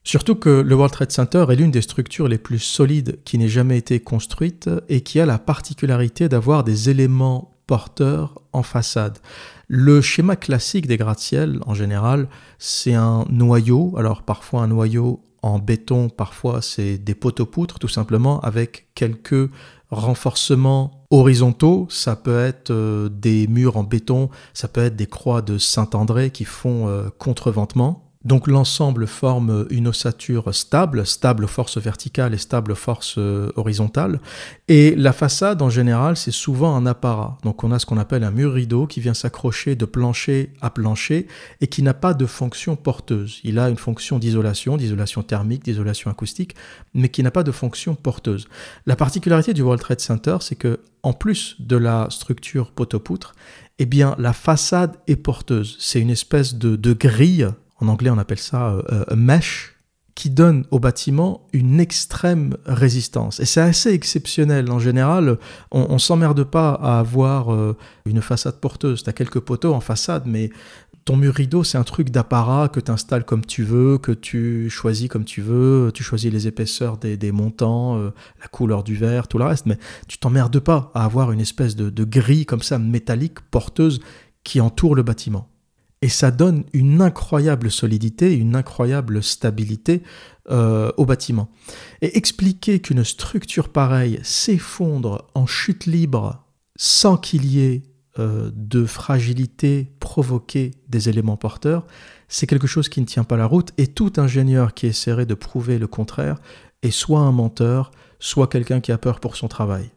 Speaker 1: Surtout que le World Trade Center est l'une des structures les plus solides qui n'ait jamais été construite et qui a la particularité d'avoir des éléments porteurs en façade. Le schéma classique des gratte-ciel, en général, c'est un noyau, alors parfois un noyau en béton, parfois c'est des poteaux-poutres, tout simplement, avec quelques renforcements horizontaux. Ça peut être des murs en béton, ça peut être des croix de Saint-André qui font contreventement. Donc l'ensemble forme une ossature stable, stable aux forces verticales et stable aux forces horizontales. Et la façade, en général, c'est souvent un apparat. Donc on a ce qu'on appelle un mur rideau qui vient s'accrocher de plancher à plancher et qui n'a pas de fonction porteuse. Il a une fonction d'isolation thermique, d'isolation acoustique, mais qui n'a pas de fonction porteuse. La particularité du World Trade Center, c'est que en plus de la structure poteau-poutre, eh bien la façade est porteuse. C'est une espèce de grille. En anglais, on appelle ça a mesh, qui donne au bâtiment une extrême résistance. Et c'est assez exceptionnel. En général, on ne s'emmerde pas à avoir une façade porteuse. Tu as quelques poteaux en façade, mais ton mur rideau, c'est un truc d'apparat que tu installes comme tu veux, que tu choisis comme tu veux. Tu choisis les épaisseurs des montants, la couleur du verre, tout le reste. Mais tu t'emmerdes pas à avoir une espèce de grille comme ça, métallique, porteuse, qui entoure le bâtiment. Et ça donne une incroyable solidité, une incroyable stabilité au bâtiment. Et expliquer qu'une structure pareille s'effondre en chute libre sans qu'il y ait de fragilité provoquée des éléments porteurs, c'est quelque chose qui ne tient pas la route. Et tout ingénieur qui essaierait de prouver le contraire est soit un menteur, soit quelqu'un qui a peur pour son travail.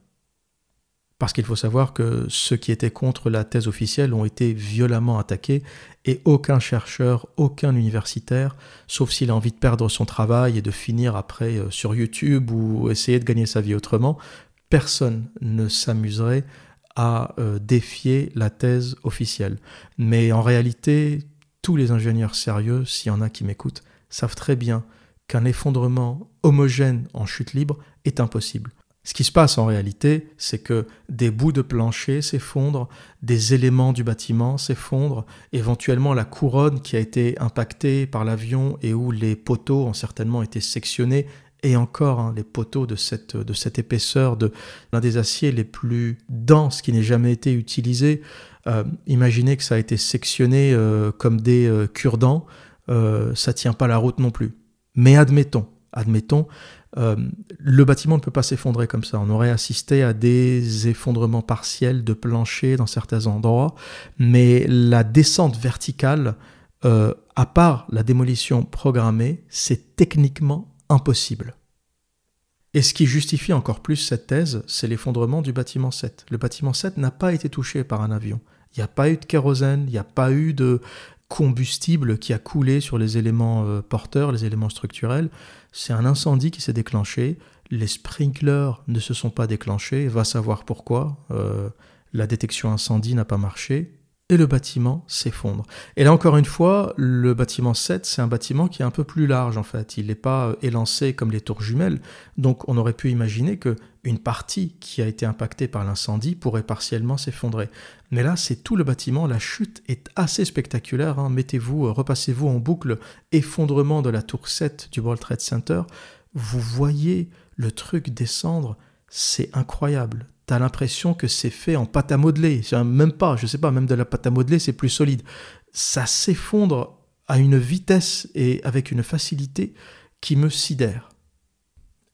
Speaker 1: Parce qu'il faut savoir que ceux qui étaient contre la thèse officielle ont été violemment attaqués et aucun chercheur, aucun universitaire, sauf s'il a envie de perdre son travail et de finir après sur YouTube ou essayer de gagner sa vie autrement, personne ne s'amuserait à défier la thèse officielle. Mais en réalité, tous les ingénieurs sérieux, s'il y en a qui m'écoutent, savent très bien qu'un effondrement homogène en chute libre est impossible. Ce qui se passe en réalité, c'est que des bouts de plancher s'effondrent, des éléments du bâtiment s'effondrent, éventuellement la couronne qui a été impactée par l'avion et où les poteaux ont certainement été sectionnés, et encore les poteaux de cette épaisseur, de l'un des aciers les plus denses qui n'ait jamais été utilisé. Imaginez que ça a été sectionné comme des cure-dents, ça tient pas la route non plus. Mais admettons, le bâtiment ne peut pas s'effondrer comme ça. On aurait assisté à des effondrements partiels de plancher dans certains endroits, mais la descente verticale, à part la démolition programmée, c'est techniquement impossible. Et ce qui justifie encore plus cette thèse, c'est l'effondrement du bâtiment 7. Le bâtiment 7 n'a pas été touché par un avion. Il n'y a pas eu de kérosène, il n'y a pas eu de combustible qui a coulé sur les éléments porteurs, les éléments structurels. C'est un incendie qui s'est déclenché. Les sprinklers ne se sont pas déclenchés. Va savoir pourquoi. La détection incendie n'a pas marché. Et le bâtiment s'effondre. Et là, encore une fois, le bâtiment 7, c'est un bâtiment qui est un peu plus large, en fait. Il n'est pas élancé comme les tours jumelles. Donc, on aurait pu imaginer qu'une partie qui a été impactée par l'incendie pourrait partiellement s'effondrer. Mais là, c'est tout le bâtiment. La chute est assez spectaculaire. Mettez-vous, repassez-vous en boucle effondrement de la tour 7 du World Trade Center. Vous voyez le truc descendre. C'est incroyable. T'as l'impression que c'est fait en pâte à modeler. Même pas, je sais pas, même de la pâte à modeler, c'est plus solide. Ça s'effondre à une vitesse et avec une facilité qui me sidère.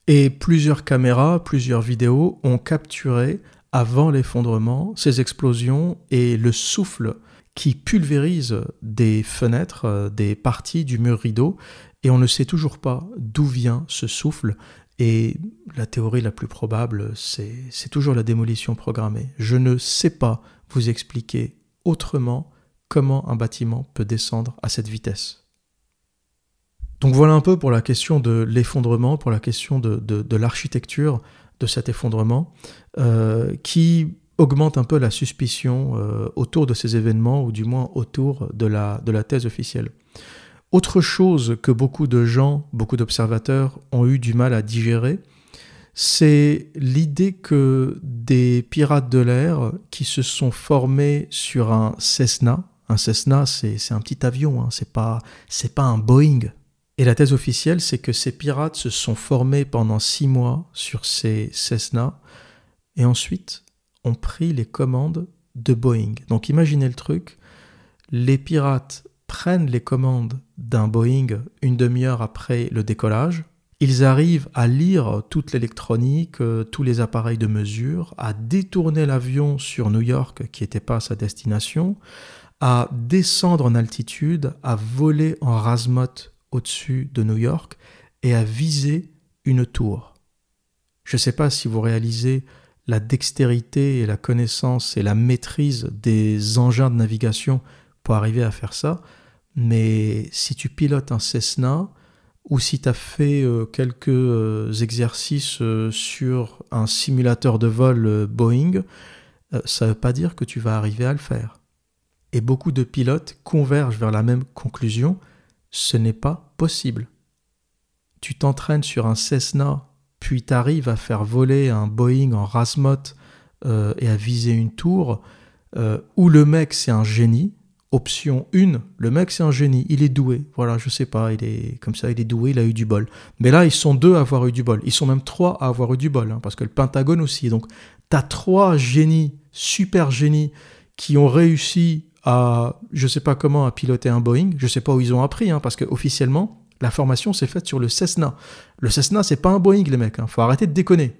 Speaker 1: Et plusieurs caméras, plusieurs vidéos ont capturé, avant l'effondrement, ces explosions et le souffle qui pulvérise des fenêtres, des parties du mur rideau. Et on ne sait toujours pas d'où vient ce souffle. Et la théorie la plus probable, c'est toujours la démolition programmée. Je ne sais pas vous expliquer autrement comment un bâtiment peut descendre à cette vitesse. Donc voilà un peu pour la question de l'effondrement, pour la question de l'architecture de cet effondrement, qui augmente un peu la suspicion autour de ces événements, ou du moins autour de la thèse officielle. Autre chose que beaucoup de gens, beaucoup d'observateurs ont eu du mal à digérer, c'est l'idée que des pirates de l'air qui se sont formés sur un Cessna c'est un petit avion, c'est pas un Boeing, Et la thèse officielle, c'est que ces pirates se sont formés pendant 6 mois sur ces Cessna et ensuite ont pris les commandes de Boeing. Donc imaginez le truc, les pirates prennent les commandes d'un Boeing une demi-heure après le décollage. Ils arrivent à lire toute l'électronique, tous les appareils de mesure, à détourner l'avion sur New York, qui n'était pas sa destination, à descendre en altitude, à voler en rase-motte au-dessus de New York et à viser une tour. Je ne sais pas si vous réalisez la dextérité et la connaissance et la maîtrise des engins de navigation pour arriver à faire ça, mais si tu pilotes un Cessna ou si tu as fait quelques exercices sur un simulateur de vol Boeing, ça ne veut pas dire que tu vas arriver à le faire. Et beaucoup de pilotes convergent vers la même conclusion, ce n'est pas possible. Tu t'entraînes sur un Cessna, puis tu arrives à faire voler un Boeing en rase-motte et à viser une tour, où le mec c'est un génie. Option 1, le mec c'est un génie, il est doué, voilà, je sais pas, il est comme ça, il est doué, il a eu du bol. Mais là, ils sont 2 à avoir eu du bol, ils sont même 3 à avoir eu du bol, hein, parce que le Pentagone aussi. Donc, t'as 3 génies, super génies, qui ont réussi à, je sais pas comment, à piloter un Boeing, je sais pas où ils ont appris, hein, parce que officiellement, la formation s'est faite sur le Cessna. Le Cessna, c'est pas un Boeing, les mecs, hein, faut arrêter de déconner.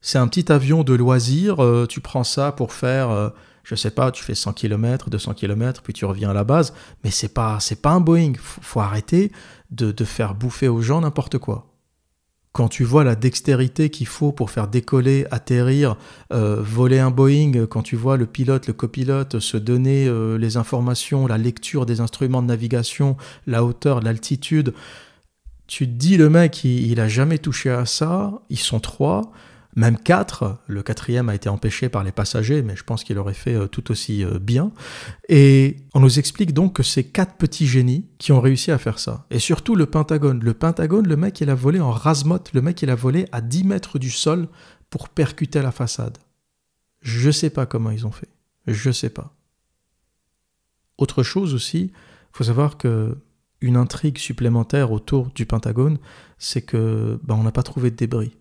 Speaker 1: C'est un petit avion de loisir, tu prends ça pour faire... je sais pas, tu fais 100 km, 200 km, puis tu reviens à la base, mais c'est pas un Boeing. Faut arrêter de faire bouffer aux gens n'importe quoi. Quand tu vois la dextérité qu'il faut pour faire décoller, atterrir, voler un Boeing, quand tu vois le pilote, le copilote se donner les informations, la lecture des instruments de navigation, la hauteur, l'altitude, tu te dis le mec, il a jamais touché à ça, ils sont 3, même 4, le 4e a été empêché par les passagers, mais je pense qu'il aurait fait tout aussi bien. Et on nous explique donc que c'est 4 petits génies qui ont réussi à faire ça. Et surtout le Pentagone. Le Pentagone, le mec, il a volé en rase-motte, le mec, il a volé à 10 mètres du sol pour percuter la façade. Je sais pas comment ils ont fait. Je sais pas. Autre chose aussi, il faut savoir que une intrigue supplémentaire autour du Pentagone, c'est que on n'a pas trouvé de débris.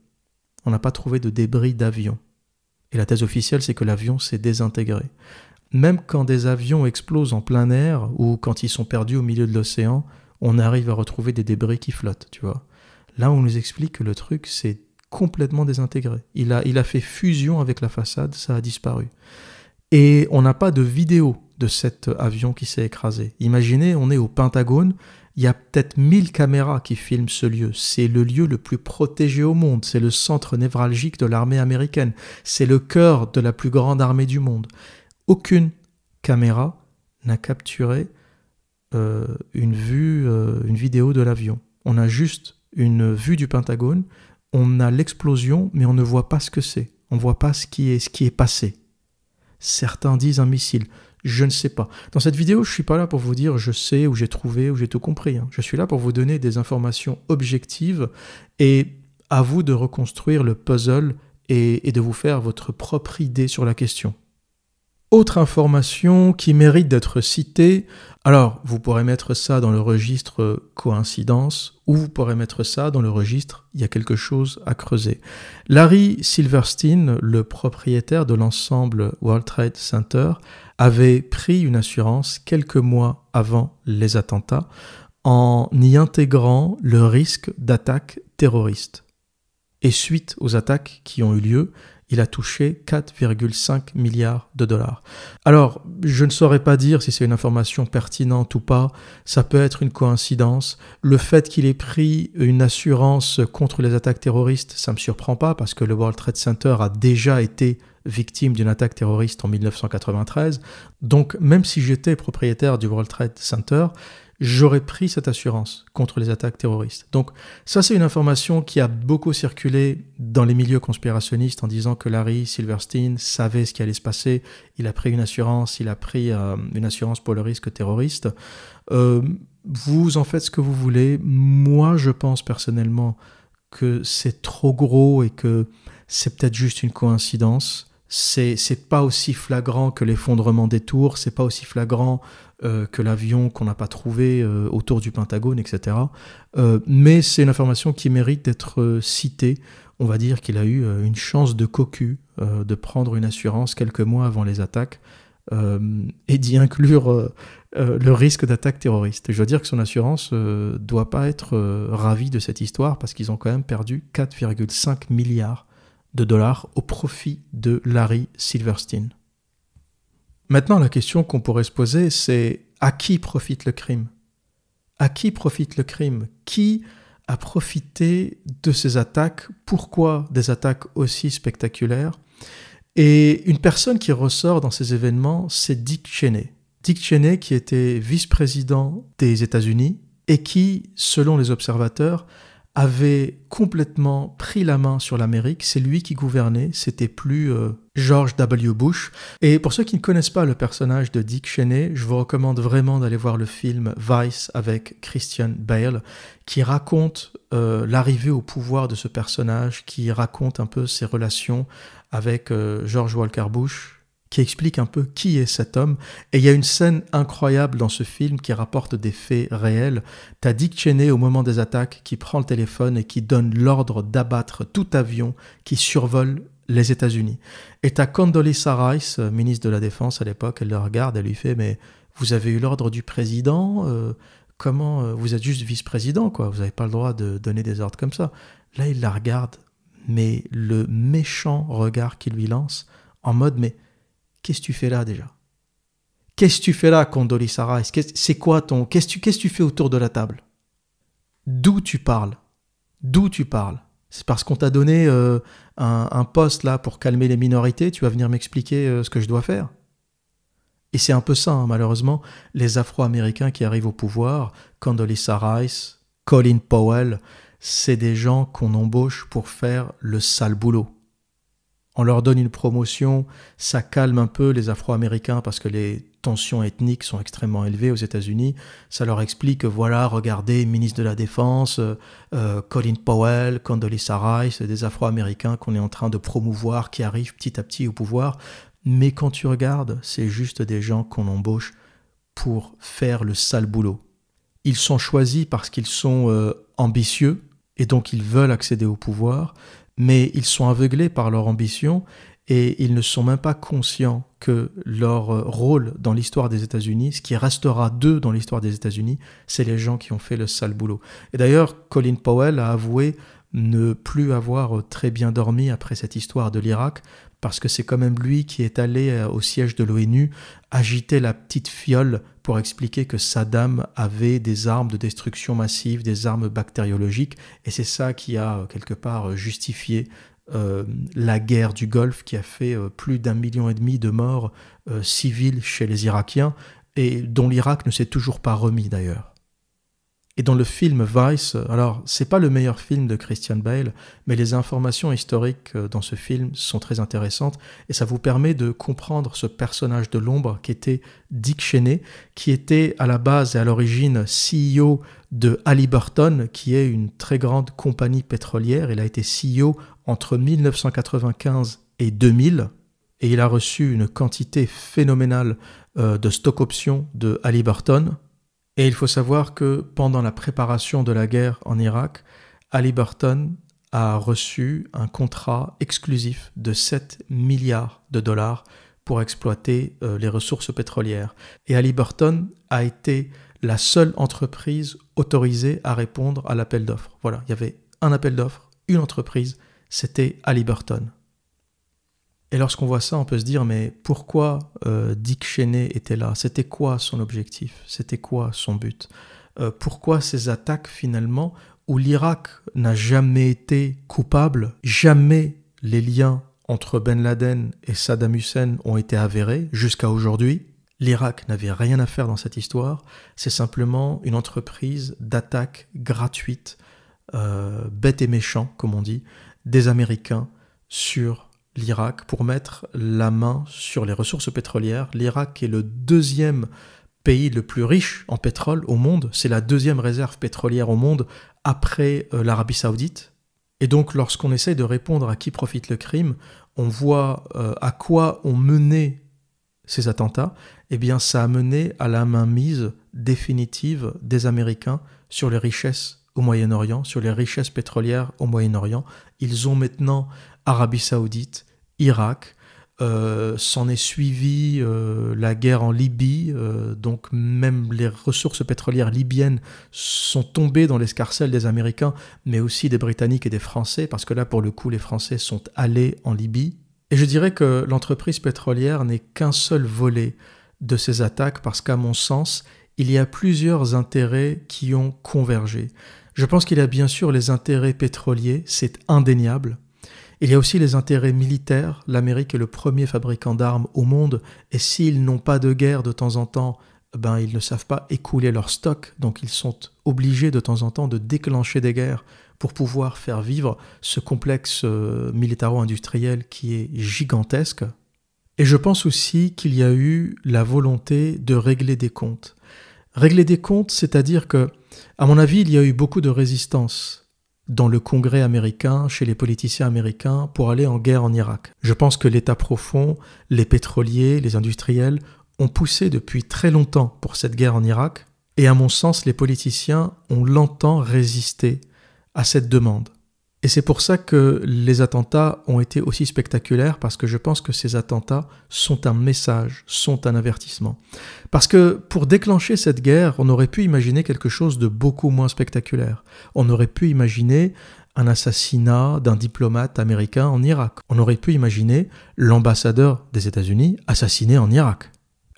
Speaker 1: On n'a pas trouvé de débris d'avion. Et la thèse officielle, c'est que l'avion s'est désintégré. Même quand des avions explosent en plein air ou quand ils sont perdus au milieu de l'océan, on arrive à retrouver des débris qui flottent, tu vois. Là, on nous explique que le truc s'est complètement désintégré. Il a fait fusion avec la façade, ça a disparu. Et on n'a pas de vidéo de cet avion qui s'est écrasé. Imaginez, on est au Pentagone, il y a peut-être 1000 caméras qui filment ce lieu. C'est le lieu le plus protégé au monde. C'est le centre névralgique de l'armée américaine. C'est le cœur de la plus grande armée du monde. Aucune caméra n'a capturé une vidéo de l'avion. On a juste une vue du Pentagone. On a l'explosion, mais on ne voit pas ce que c'est. On ne voit pas ce qui est passé. Certains disent un missile. Je ne sais pas. Dans cette vidéo, je ne suis pas là pour vous dire je sais, ou j'ai trouvé, ou j'ai tout compris. Je suis là pour vous donner des informations objectives et à vous de reconstruire le puzzle et de vous faire votre propre idée sur la question. Autre information qui mérite d'être citée, alors vous pourrez mettre ça dans le registre coïncidence ou vous pourrez mettre ça dans le registre il y a quelque chose à creuser. Larry Silverstein, le propriétaire de l'ensemble World Trade Center, avait pris une assurance quelques mois avant les attentats en y intégrant le risque d'attaque terroriste. Et suite aux attaques qui ont eu lieu, il a touché 4,5 milliards de dollars. Alors, je ne saurais pas dire si c'est une information pertinente ou pas, ça peut être une coïncidence. Le fait qu'il ait pris une assurance contre les attaques terroristes, ça ne me surprend pas parce que le World Trade Center a déjà été victime d'une attaque terroriste en 1993. Donc, même si j'étais propriétaire du World Trade Center, j'aurais pris cette assurance contre les attaques terroristes. Donc ça, c'est une information qui a beaucoup circulé dans les milieux conspirationnistes en disant que Larry Silverstein savait ce qui allait se passer. Il a pris une assurance, une assurance pour le risque terroriste. Vous en faites ce que vous voulez. Moi, je pense personnellement que c'est trop gros et que c'est peut-être juste une coïncidence. C'est pas aussi flagrant que l'effondrement des tours, c'est pas aussi flagrant que l'avion qu'on n'a pas trouvé autour du Pentagone, etc. Mais c'est une information qui mérite d'être citée. On va dire qu'il a eu une chance de cocu de prendre une assurance quelques mois avant les attaques et d'y inclure le risque d'attaque terroriste. Je dois dire que son assurance doit pas être ravie de cette histoire parce qu'ils ont quand même perdu 4,5 milliards de dollars au profit de Larry Silverstein. Maintenant, la question qu'on pourrait se poser, c'est à qui profite le crime ? À qui profite le crime ? Qui a profité de ces attaques ? Pourquoi des attaques aussi spectaculaires ? Et une personne qui ressort dans ces événements, c'est Dick Cheney. Dick Cheney qui était vice-président des États-Unis et qui, selon les observateurs, avait complètement pris la main sur l'Amérique. C'est lui qui gouvernait, c'était plus George W. Bush. Et pour ceux qui ne connaissent pas le personnage de Dick Cheney, je vous recommande vraiment d'aller voir le film Vice avec Christian Bale, qui raconte l'arrivée au pouvoir de ce personnage, qui raconte un peu ses relations avec George Walker Bush, qui explique un peu qui est cet homme. Et il y a une scène incroyable dans ce film qui rapporte des faits réels. T'as Dick Cheney au moment des attaques qui prend le téléphone et qui donne l'ordre d'abattre tout avion qui survole les États-Unis. Et t'as Condoleezza Rice, ministre de la Défense à l'époque, elle le regarde, elle lui fait « Mais vous avez eu l'ordre du président comment vous êtes juste vice-président, quoi. Vous n'avez pas le droit de donner des ordres comme ça. » Là, il la regarde, mais le méchant regard qu'il lui lance, en mode « Mais qu'est-ce que tu fais là déjà ? Qu'est-ce que tu fais là, Condoleezza Rice ? C'est quoi ton... Qu'est-ce que tu fais autour de la table ? D'où tu parles ? D'où tu parles ? C'est parce qu'on t'a donné un poste là pour calmer les minorités, tu vas venir m'expliquer ce que je dois faire ? Et c'est un peu ça, hein, malheureusement, les Afro-Américains qui arrivent au pouvoir, Condoleezza Rice, Colin Powell, c'est des gens qu'on embauche pour faire le sale boulot. On leur donne une promotion, ça calme un peu les Afro-Américains parce que les tensions ethniques sont extrêmement élevées aux États-Unis. Ça leur explique que voilà, regardez, ministre de la Défense, Colin Powell, Condoleezza Rice, des Afro-Américains qu'on est en train de promouvoir, qui arrivent petit à petit au pouvoir. Mais quand tu regardes, c'est juste des gens qu'on embauche pour faire le sale boulot. Ils sont choisis parce qu'ils sont ambitieux et donc ils veulent accéder au pouvoir, mais ils sont aveuglés par leur ambition et ils ne sont même pas conscients que leur rôle dans l'histoire des États-Unis, ce qui restera d'eux dans l'histoire des États-Unis, c'est les gens qui ont fait le sale boulot. Et d'ailleurs, Colin Powell a avoué ne plus avoir très bien dormi après cette histoire de l'Irak, parce que c'est quand même lui qui est allé au siège de l'ONU agiter la petite fiole pour expliquer que Saddam avait des armes de destruction massive, des armes bactériologiques, et c'est ça qui a quelque part justifié la guerre du Golfe qui a fait plus d'1,5 million de morts civils chez les Irakiens, et dont l'Irak ne s'est toujours pas remis d'ailleurs. Et dans le film Vice, alors c'est pas le meilleur film de Christian Bale, mais les informations historiques dans ce film sont très intéressantes et ça vous permet de comprendre ce personnage de l'ombre qui était Dick Cheney, qui était à la base et à l'origine CEO de Halliburton, qui est une très grande compagnie pétrolière. Il a été CEO entre 1995 et 2000 et il a reçu une quantité phénoménale de stock options de Halliburton. Et il faut savoir que pendant la préparation de la guerre en Irak, Halliburton a reçu un contrat exclusif de 7 milliards de dollars pour exploiter les ressources pétrolières. Et Halliburton a été la seule entreprise autorisée à répondre à l'appel d'offres. Voilà, il y avait un appel d'offres, une entreprise, c'était Halliburton. Et lorsqu'on voit ça, on peut se dire, mais pourquoi Dick Cheney était là ? C'était quoi son objectif ? C'était quoi son but ? Pourquoi ces attaques finalement, où l'Irak n'a jamais été coupable, jamais les liens entre Ben Laden et Saddam Hussein ont été avérés jusqu'à aujourd'hui ? L'Irak n'avait rien à faire dans cette histoire, c'est simplement une entreprise d'attaque gratuite, bête et méchant, comme on dit, des Américains sur l'Irak pour mettre la main sur les ressources pétrolières. L'Irak est le deuxième pays le plus riche en pétrole au monde. C'est la deuxième réserve pétrolière au monde après l'Arabie Saoudite. Et donc, lorsqu'on essaye de répondre à qui profite le crime, on voit à quoi ont mené ces attentats, eh bien ça a mené à la mainmise définitive des Américains sur les richesses au Moyen-Orient, sur les richesses pétrolières au Moyen-Orient. Ils ont maintenant Arabie Saoudite, Irak, s'en est suivi la guerre en Libye, donc même les ressources pétrolières libyennes sont tombées dans l'escarcelle des Américains, mais aussi des Britanniques et des Français, parce que là, pour le coup, les Français sont allés en Libye. Et je dirais que l'entreprise pétrolière n'est qu'un seul volet de ces attaques, parce qu'à mon sens, il y a plusieurs intérêts qui ont convergé. Je pense qu'il y a bien sûr les intérêts pétroliers, c'est indéniable. Il y a aussi les intérêts militaires. L'Amérique est le premier fabricant d'armes au monde, et s'ils n'ont pas de guerre de temps en temps, ben, ils ne savent pas écouler leur stock, donc ils sont obligés de temps en temps de déclencher des guerres pour pouvoir faire vivre ce complexe militaro-industriel qui est gigantesque. Et je pense aussi qu'il y a eu la volonté de régler des comptes. Régler des comptes, c'est-à-dire que, à mon avis, il y a eu beaucoup de résistance dans le Congrès américain, chez les politiciens américains, pour aller en guerre en Irak. Je pense que l'État profond, les pétroliers, les industriels ont poussé depuis très longtemps pour cette guerre en Irak, et à mon sens, les politiciens ont longtemps résisté à cette demande. Et c'est pour ça que les attentats ont été aussi spectaculaires, parce que je pense que ces attentats sont un message, sont un avertissement. Parce que pour déclencher cette guerre, on aurait pu imaginer quelque chose de beaucoup moins spectaculaire. On aurait pu imaginer un assassinat d'un diplomate américain en Irak. On aurait pu imaginer l'ambassadeur des États-Unis assassiné en Irak.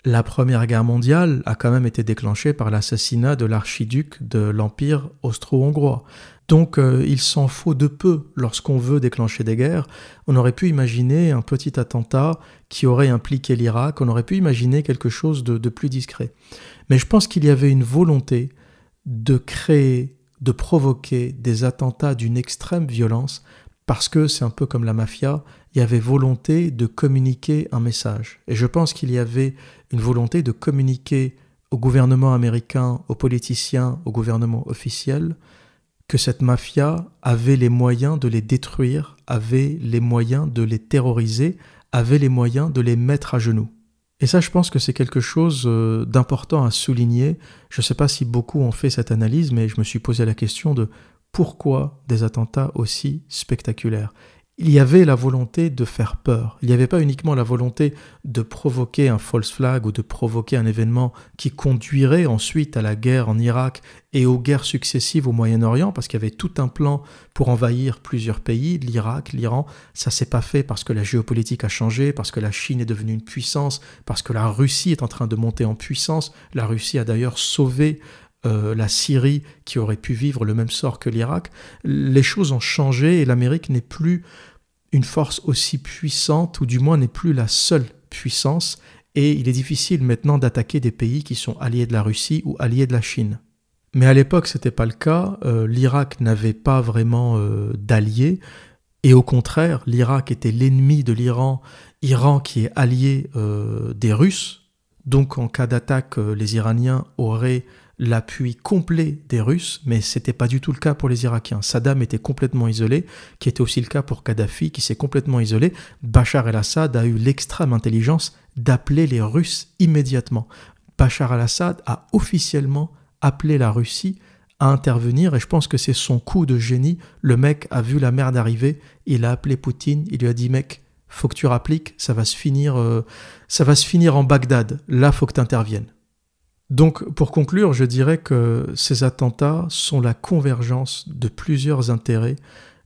Speaker 1: La Première Guerre mondiale a quand même été déclenchée par l'assassinat de l'archiduc de l'Empire austro-hongrois. Donc il s'en faut de peu lorsqu'on veut déclencher des guerres. On aurait pu imaginer un petit attentat qui aurait impliqué l'Irak, on aurait pu imaginer quelque chose de plus discret. Mais je pense qu'il y avait une volonté de créer, de provoquer des attentats d'une extrême violence, parce que c'est un peu comme la mafia, il y avait volonté de communiquer un message. Et je pense qu'il y avait une volonté de communiquer au gouvernement américain, aux politiciens, au gouvernement officiel, que cette mafia avait les moyens de les détruire, avait les moyens de les terroriser, avait les moyens de les mettre à genoux. Et ça, je pense que c'est quelque chose d'important à souligner. Je ne sais pas si beaucoup ont fait cette analyse, mais je me suis posé la question de pourquoi des attentats aussi spectaculaires. Il y avait la volonté de faire peur. Il n'y avait pas uniquement la volonté de provoquer un false flag ou de provoquer un événement qui conduirait ensuite à la guerre en Irak et aux guerres successives au Moyen-Orient, parce qu'il y avait tout un plan pour envahir plusieurs pays, l'Irak, l'Iran. Ça s'est pas fait parce que la géopolitique a changé, parce que la Chine est devenue une puissance, parce que la Russie est en train de monter en puissance. La Russie a d'ailleurs sauvé la Syrie qui aurait pu vivre le même sort que l'Irak. Les choses ont changé et l'Amérique n'est plus une force aussi puissante, ou du moins n'est plus la seule puissance, et il est difficile maintenant d'attaquer des pays qui sont alliés de la Russie ou alliés de la Chine. Mais à l'époque, ce n'était pas le cas. L'Irak n'avait pas vraiment d'alliés, et au contraire, l'Irak était l'ennemi de l'Iran, Iran qui est allié des Russes. Donc en cas d'attaque, les Iraniens auraient l'appui complet des Russes, mais ce n'était pas du tout le cas pour les Irakiens. Saddam était complètement isolé, qui était aussi le cas pour Kadhafi, qui s'est complètement isolé. Bachar el-Assad a eu l'extrême intelligence d'appeler les Russes immédiatement. Bachar el-Assad a officiellement appelé la Russie à intervenir, et je pense que c'est son coup de génie. Le mec a vu la merde arriver, il a appelé Poutine, il lui a dit « Mec, faut que tu rappliques, ça va se finir en Bagdad, là faut que tu interviennes ». Donc, pour conclure, je dirais que ces attentats sont la convergence de plusieurs intérêts.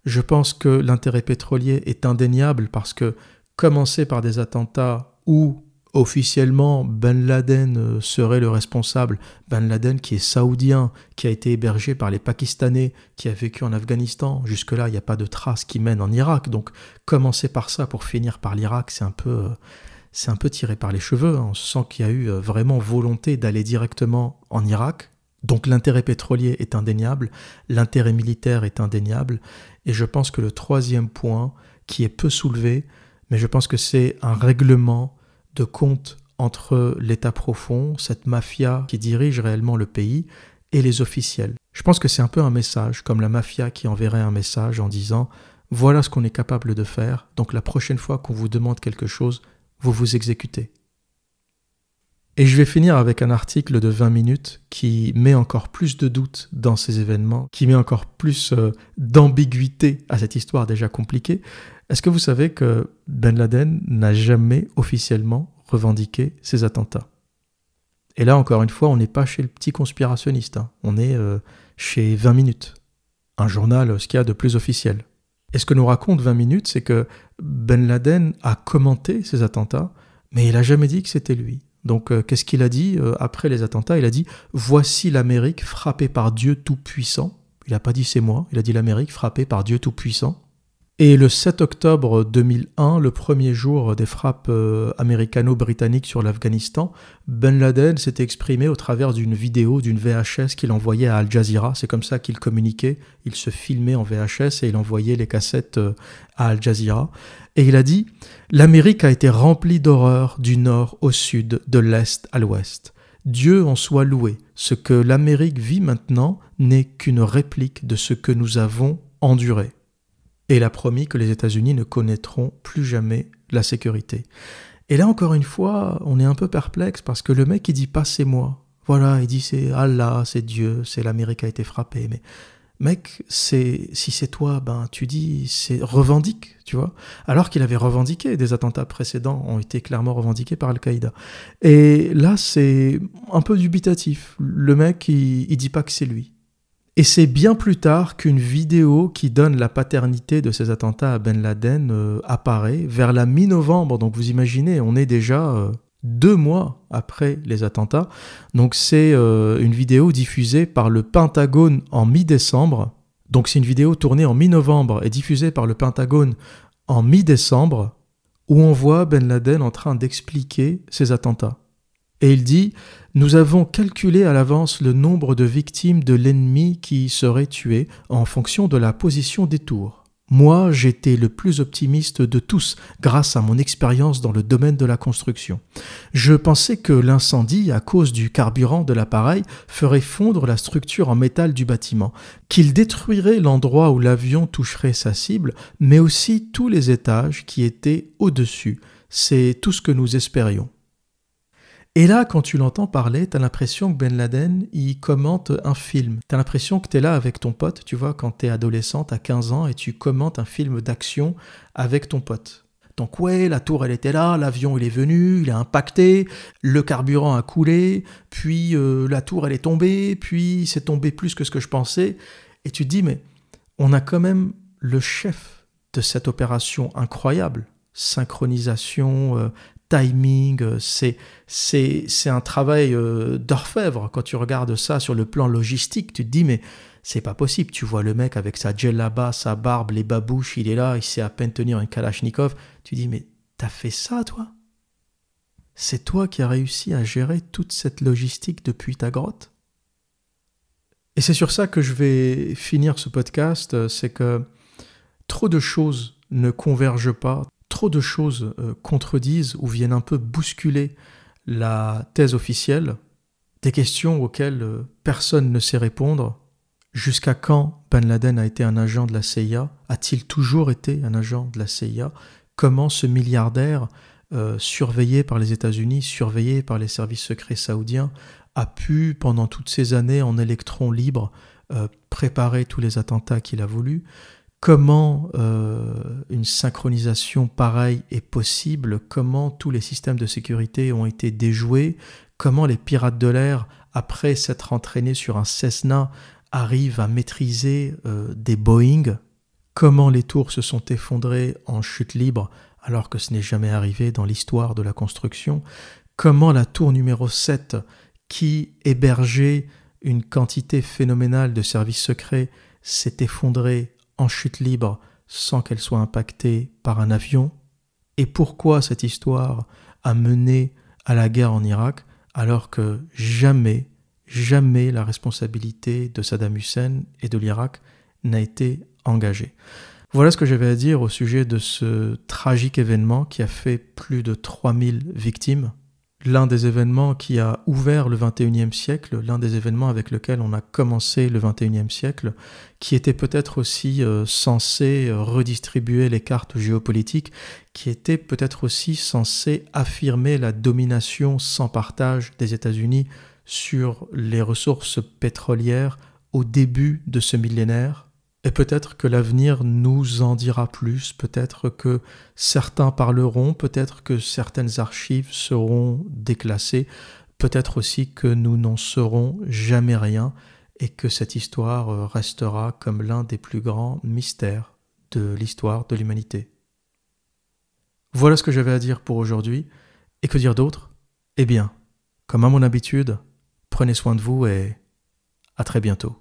Speaker 1: Je pense que l'intérêt pétrolier est indéniable parce que commencer par des attentats où officiellement Ben Laden serait le responsable, Ben Laden qui est saoudien, qui a été hébergé par les Pakistanais, qui a vécu en Afghanistan, jusque-là il n'y a pas de traces qui mènent en Irak, donc commencer par ça pour finir par l'Irak, c'est un peu tiré par les cheveux. On sent qu'il y a eu vraiment volonté d'aller directement en Irak. Donc l'intérêt pétrolier est indéniable, l'intérêt militaire est indéniable, et je pense que le troisième point, qui est peu soulevé, mais je pense que c'est un règlement de compte entre l'État profond, cette mafia qui dirige réellement le pays, et les officiels. Je pense que c'est un peu un message, comme la mafia qui enverrait un message en disant « Voilà ce qu'on est capable de faire. Donc la prochaine fois qu'on vous demande quelque chose, vous vous exécutez. Et je vais finir avec un article de 20 minutes qui met encore plus de doute dans ces événements, qui met encore plus d'ambiguïté à cette histoire déjà compliquée. Est-ce que vous savez que Ben Laden n'a jamais officiellement revendiqué ces attentats? Et là, encore une fois, on n'est pas chez le petit conspirationniste, hein. On est chez 20 minutes, un journal, ce qu'il y a de plus officiel. Et ce que nous raconte 20 minutes, c'est que Ben Laden a commenté ces attentats, mais il n'a jamais dit que c'était lui. Donc, qu'est-ce qu'il a dit après les attentats? Il a dit « Voici l'Amérique frappée par Dieu Tout-Puissant ». Il n'a pas dit « c'est moi », il a dit « l'Amérique frappée par Dieu Tout-Puissant ». Et le 7 octobre 2001, le premier jour des frappes américano-britanniques sur l'Afghanistan, Ben Laden s'était exprimé au travers d'une vidéo, d'une VHS qu'il envoyait à Al Jazeera. C'est comme ça qu'il communiquait. Il se filmait en VHS et il envoyait les cassettes à Al Jazeera. Et il a dit « L'Amérique a été remplie d'horreur du nord au sud, de l'est à l'ouest. Dieu en soit loué. Ce que l'Amérique vit maintenant n'est qu'une réplique de ce que nous avons enduré. » Et il a promis que les États-Unis ne connaîtront plus jamais la sécurité. Et là, encore une fois, on est un peu perplexe parce que le mec, il dit pas « c'est moi ». Voilà, il dit « c'est Allah, c'est Dieu, c'est l'Amérique a été frappée ». Mais mec, si c'est toi, ben tu dis « c'est revendique », tu vois. Alors qu'il avait revendiqué, des attentats précédents ont été clairement revendiqués par Al-Qaïda. Et là, c'est un peu dubitatif. Le mec, il dit pas que c'est lui. Et c'est bien plus tard qu'une vidéo qui donne la paternité de ces attentats à Ben Laden apparaît, vers la mi-novembre. Donc vous imaginez, on est déjà 2 mois après les attentats. Donc c'est une vidéo diffusée par le Pentagone en mi-décembre. Donc c'est une vidéo tournée en mi-novembre et diffusée par le Pentagone en mi-décembre, où on voit Ben Laden en train d'expliquer ces attentats. Et il dit « Nous avons calculé à l'avance le nombre de victimes de l'ennemi qui seraient tuées en fonction de la position des tours. Moi, j'étais le plus optimiste de tous grâce à mon expérience dans le domaine de la construction. Je pensais que l'incendie, à cause du carburant de l'appareil, ferait fondre la structure en métal du bâtiment, qu'il détruirait l'endroit où l'avion toucherait sa cible, mais aussi tous les étages qui étaient au-dessus. C'est tout ce que nous espérions. » Et là, quand tu l'entends parler, t'as l'impression que Ben Laden, il commente un film. T'as l'impression que t'es là avec ton pote, tu vois, quand t'es adolescent, t'as 15 ans, et tu commentes un film d'action avec ton pote. Donc ouais, la tour, elle était là, l'avion, il est venu, il a impacté, le carburant a coulé, puis la tour, elle est tombée, puis c'est tombé plus que ce que je pensais. Et tu te dis, mais on a quand même le chef de cette opération incroyable. Synchronisation, timing, c'est un travail d'orfèvre. Quand tu regardes ça sur le plan logistique, tu te dis mais c'est pas possible. Tu vois le mec avec sa djellaba, sa barbe, les babouches, il est là, il sait à peine tenir un kalachnikov. Tu dis mais t'as fait ça toi? C'est toi qui as réussi à gérer toute cette logistique depuis ta grotte? Et c'est sur ça que je vais finir ce podcast, c'est que trop de choses ne convergent pas. Trop de choses contredisent ou viennent un peu bousculer la thèse officielle, des questions auxquelles personne ne sait répondre. Jusqu'à quand Ben Laden a été un agent de la CIA? A-t-il toujours été un agent de la CIA? Comment ce milliardaire, surveillé par les États-Unis, surveillé par les services secrets saoudiens, a pu, pendant toutes ces années en électron libre, préparer tous les attentats qu'il a voulu? Comment une synchronisation pareille est possible? Comment tous les systèmes de sécurité ont été déjoués? Comment les pirates de l'air, après s'être entraînés sur un Cessna, arrivent à maîtriser des Boeing? Comment les tours se sont effondrées en chute libre alors que ce n'est jamais arrivé dans l'histoire de la construction? Comment la tour numéro 7, qui hébergeait une quantité phénoménale de services secrets, s'est effondrée en chute libre sans qu'elle soit impactée par un avion? Et pourquoi cette histoire a mené à la guerre en Irak alors que jamais la responsabilité de Saddam Hussein et de l'Irak n'a été engagée? Voilà ce que j'avais à dire au sujet de ce tragique événement qui a fait plus de 3000 victimes. l'un des événements qui a ouvert le XXIe siècle, l'un des événements avec lequel on a commencé le XXIe siècle, qui était peut-être aussi censé redistribuer les cartes géopolitiques, qui était peut-être aussi censé affirmer la domination sans partage des États-Unis sur les ressources pétrolières au début de ce millénaire. Et peut-être que l'avenir nous en dira plus, peut-être que certains parleront, peut-être que certaines archives seront déclassées, peut-être aussi que nous n'en saurons jamais rien et que cette histoire restera comme l'un des plus grands mystères de l'histoire de l'humanité. Voilà ce que j'avais à dire pour aujourd'hui. Et que dire d'autre ? Eh bien, comme à mon habitude, prenez soin de vous et à très bientôt.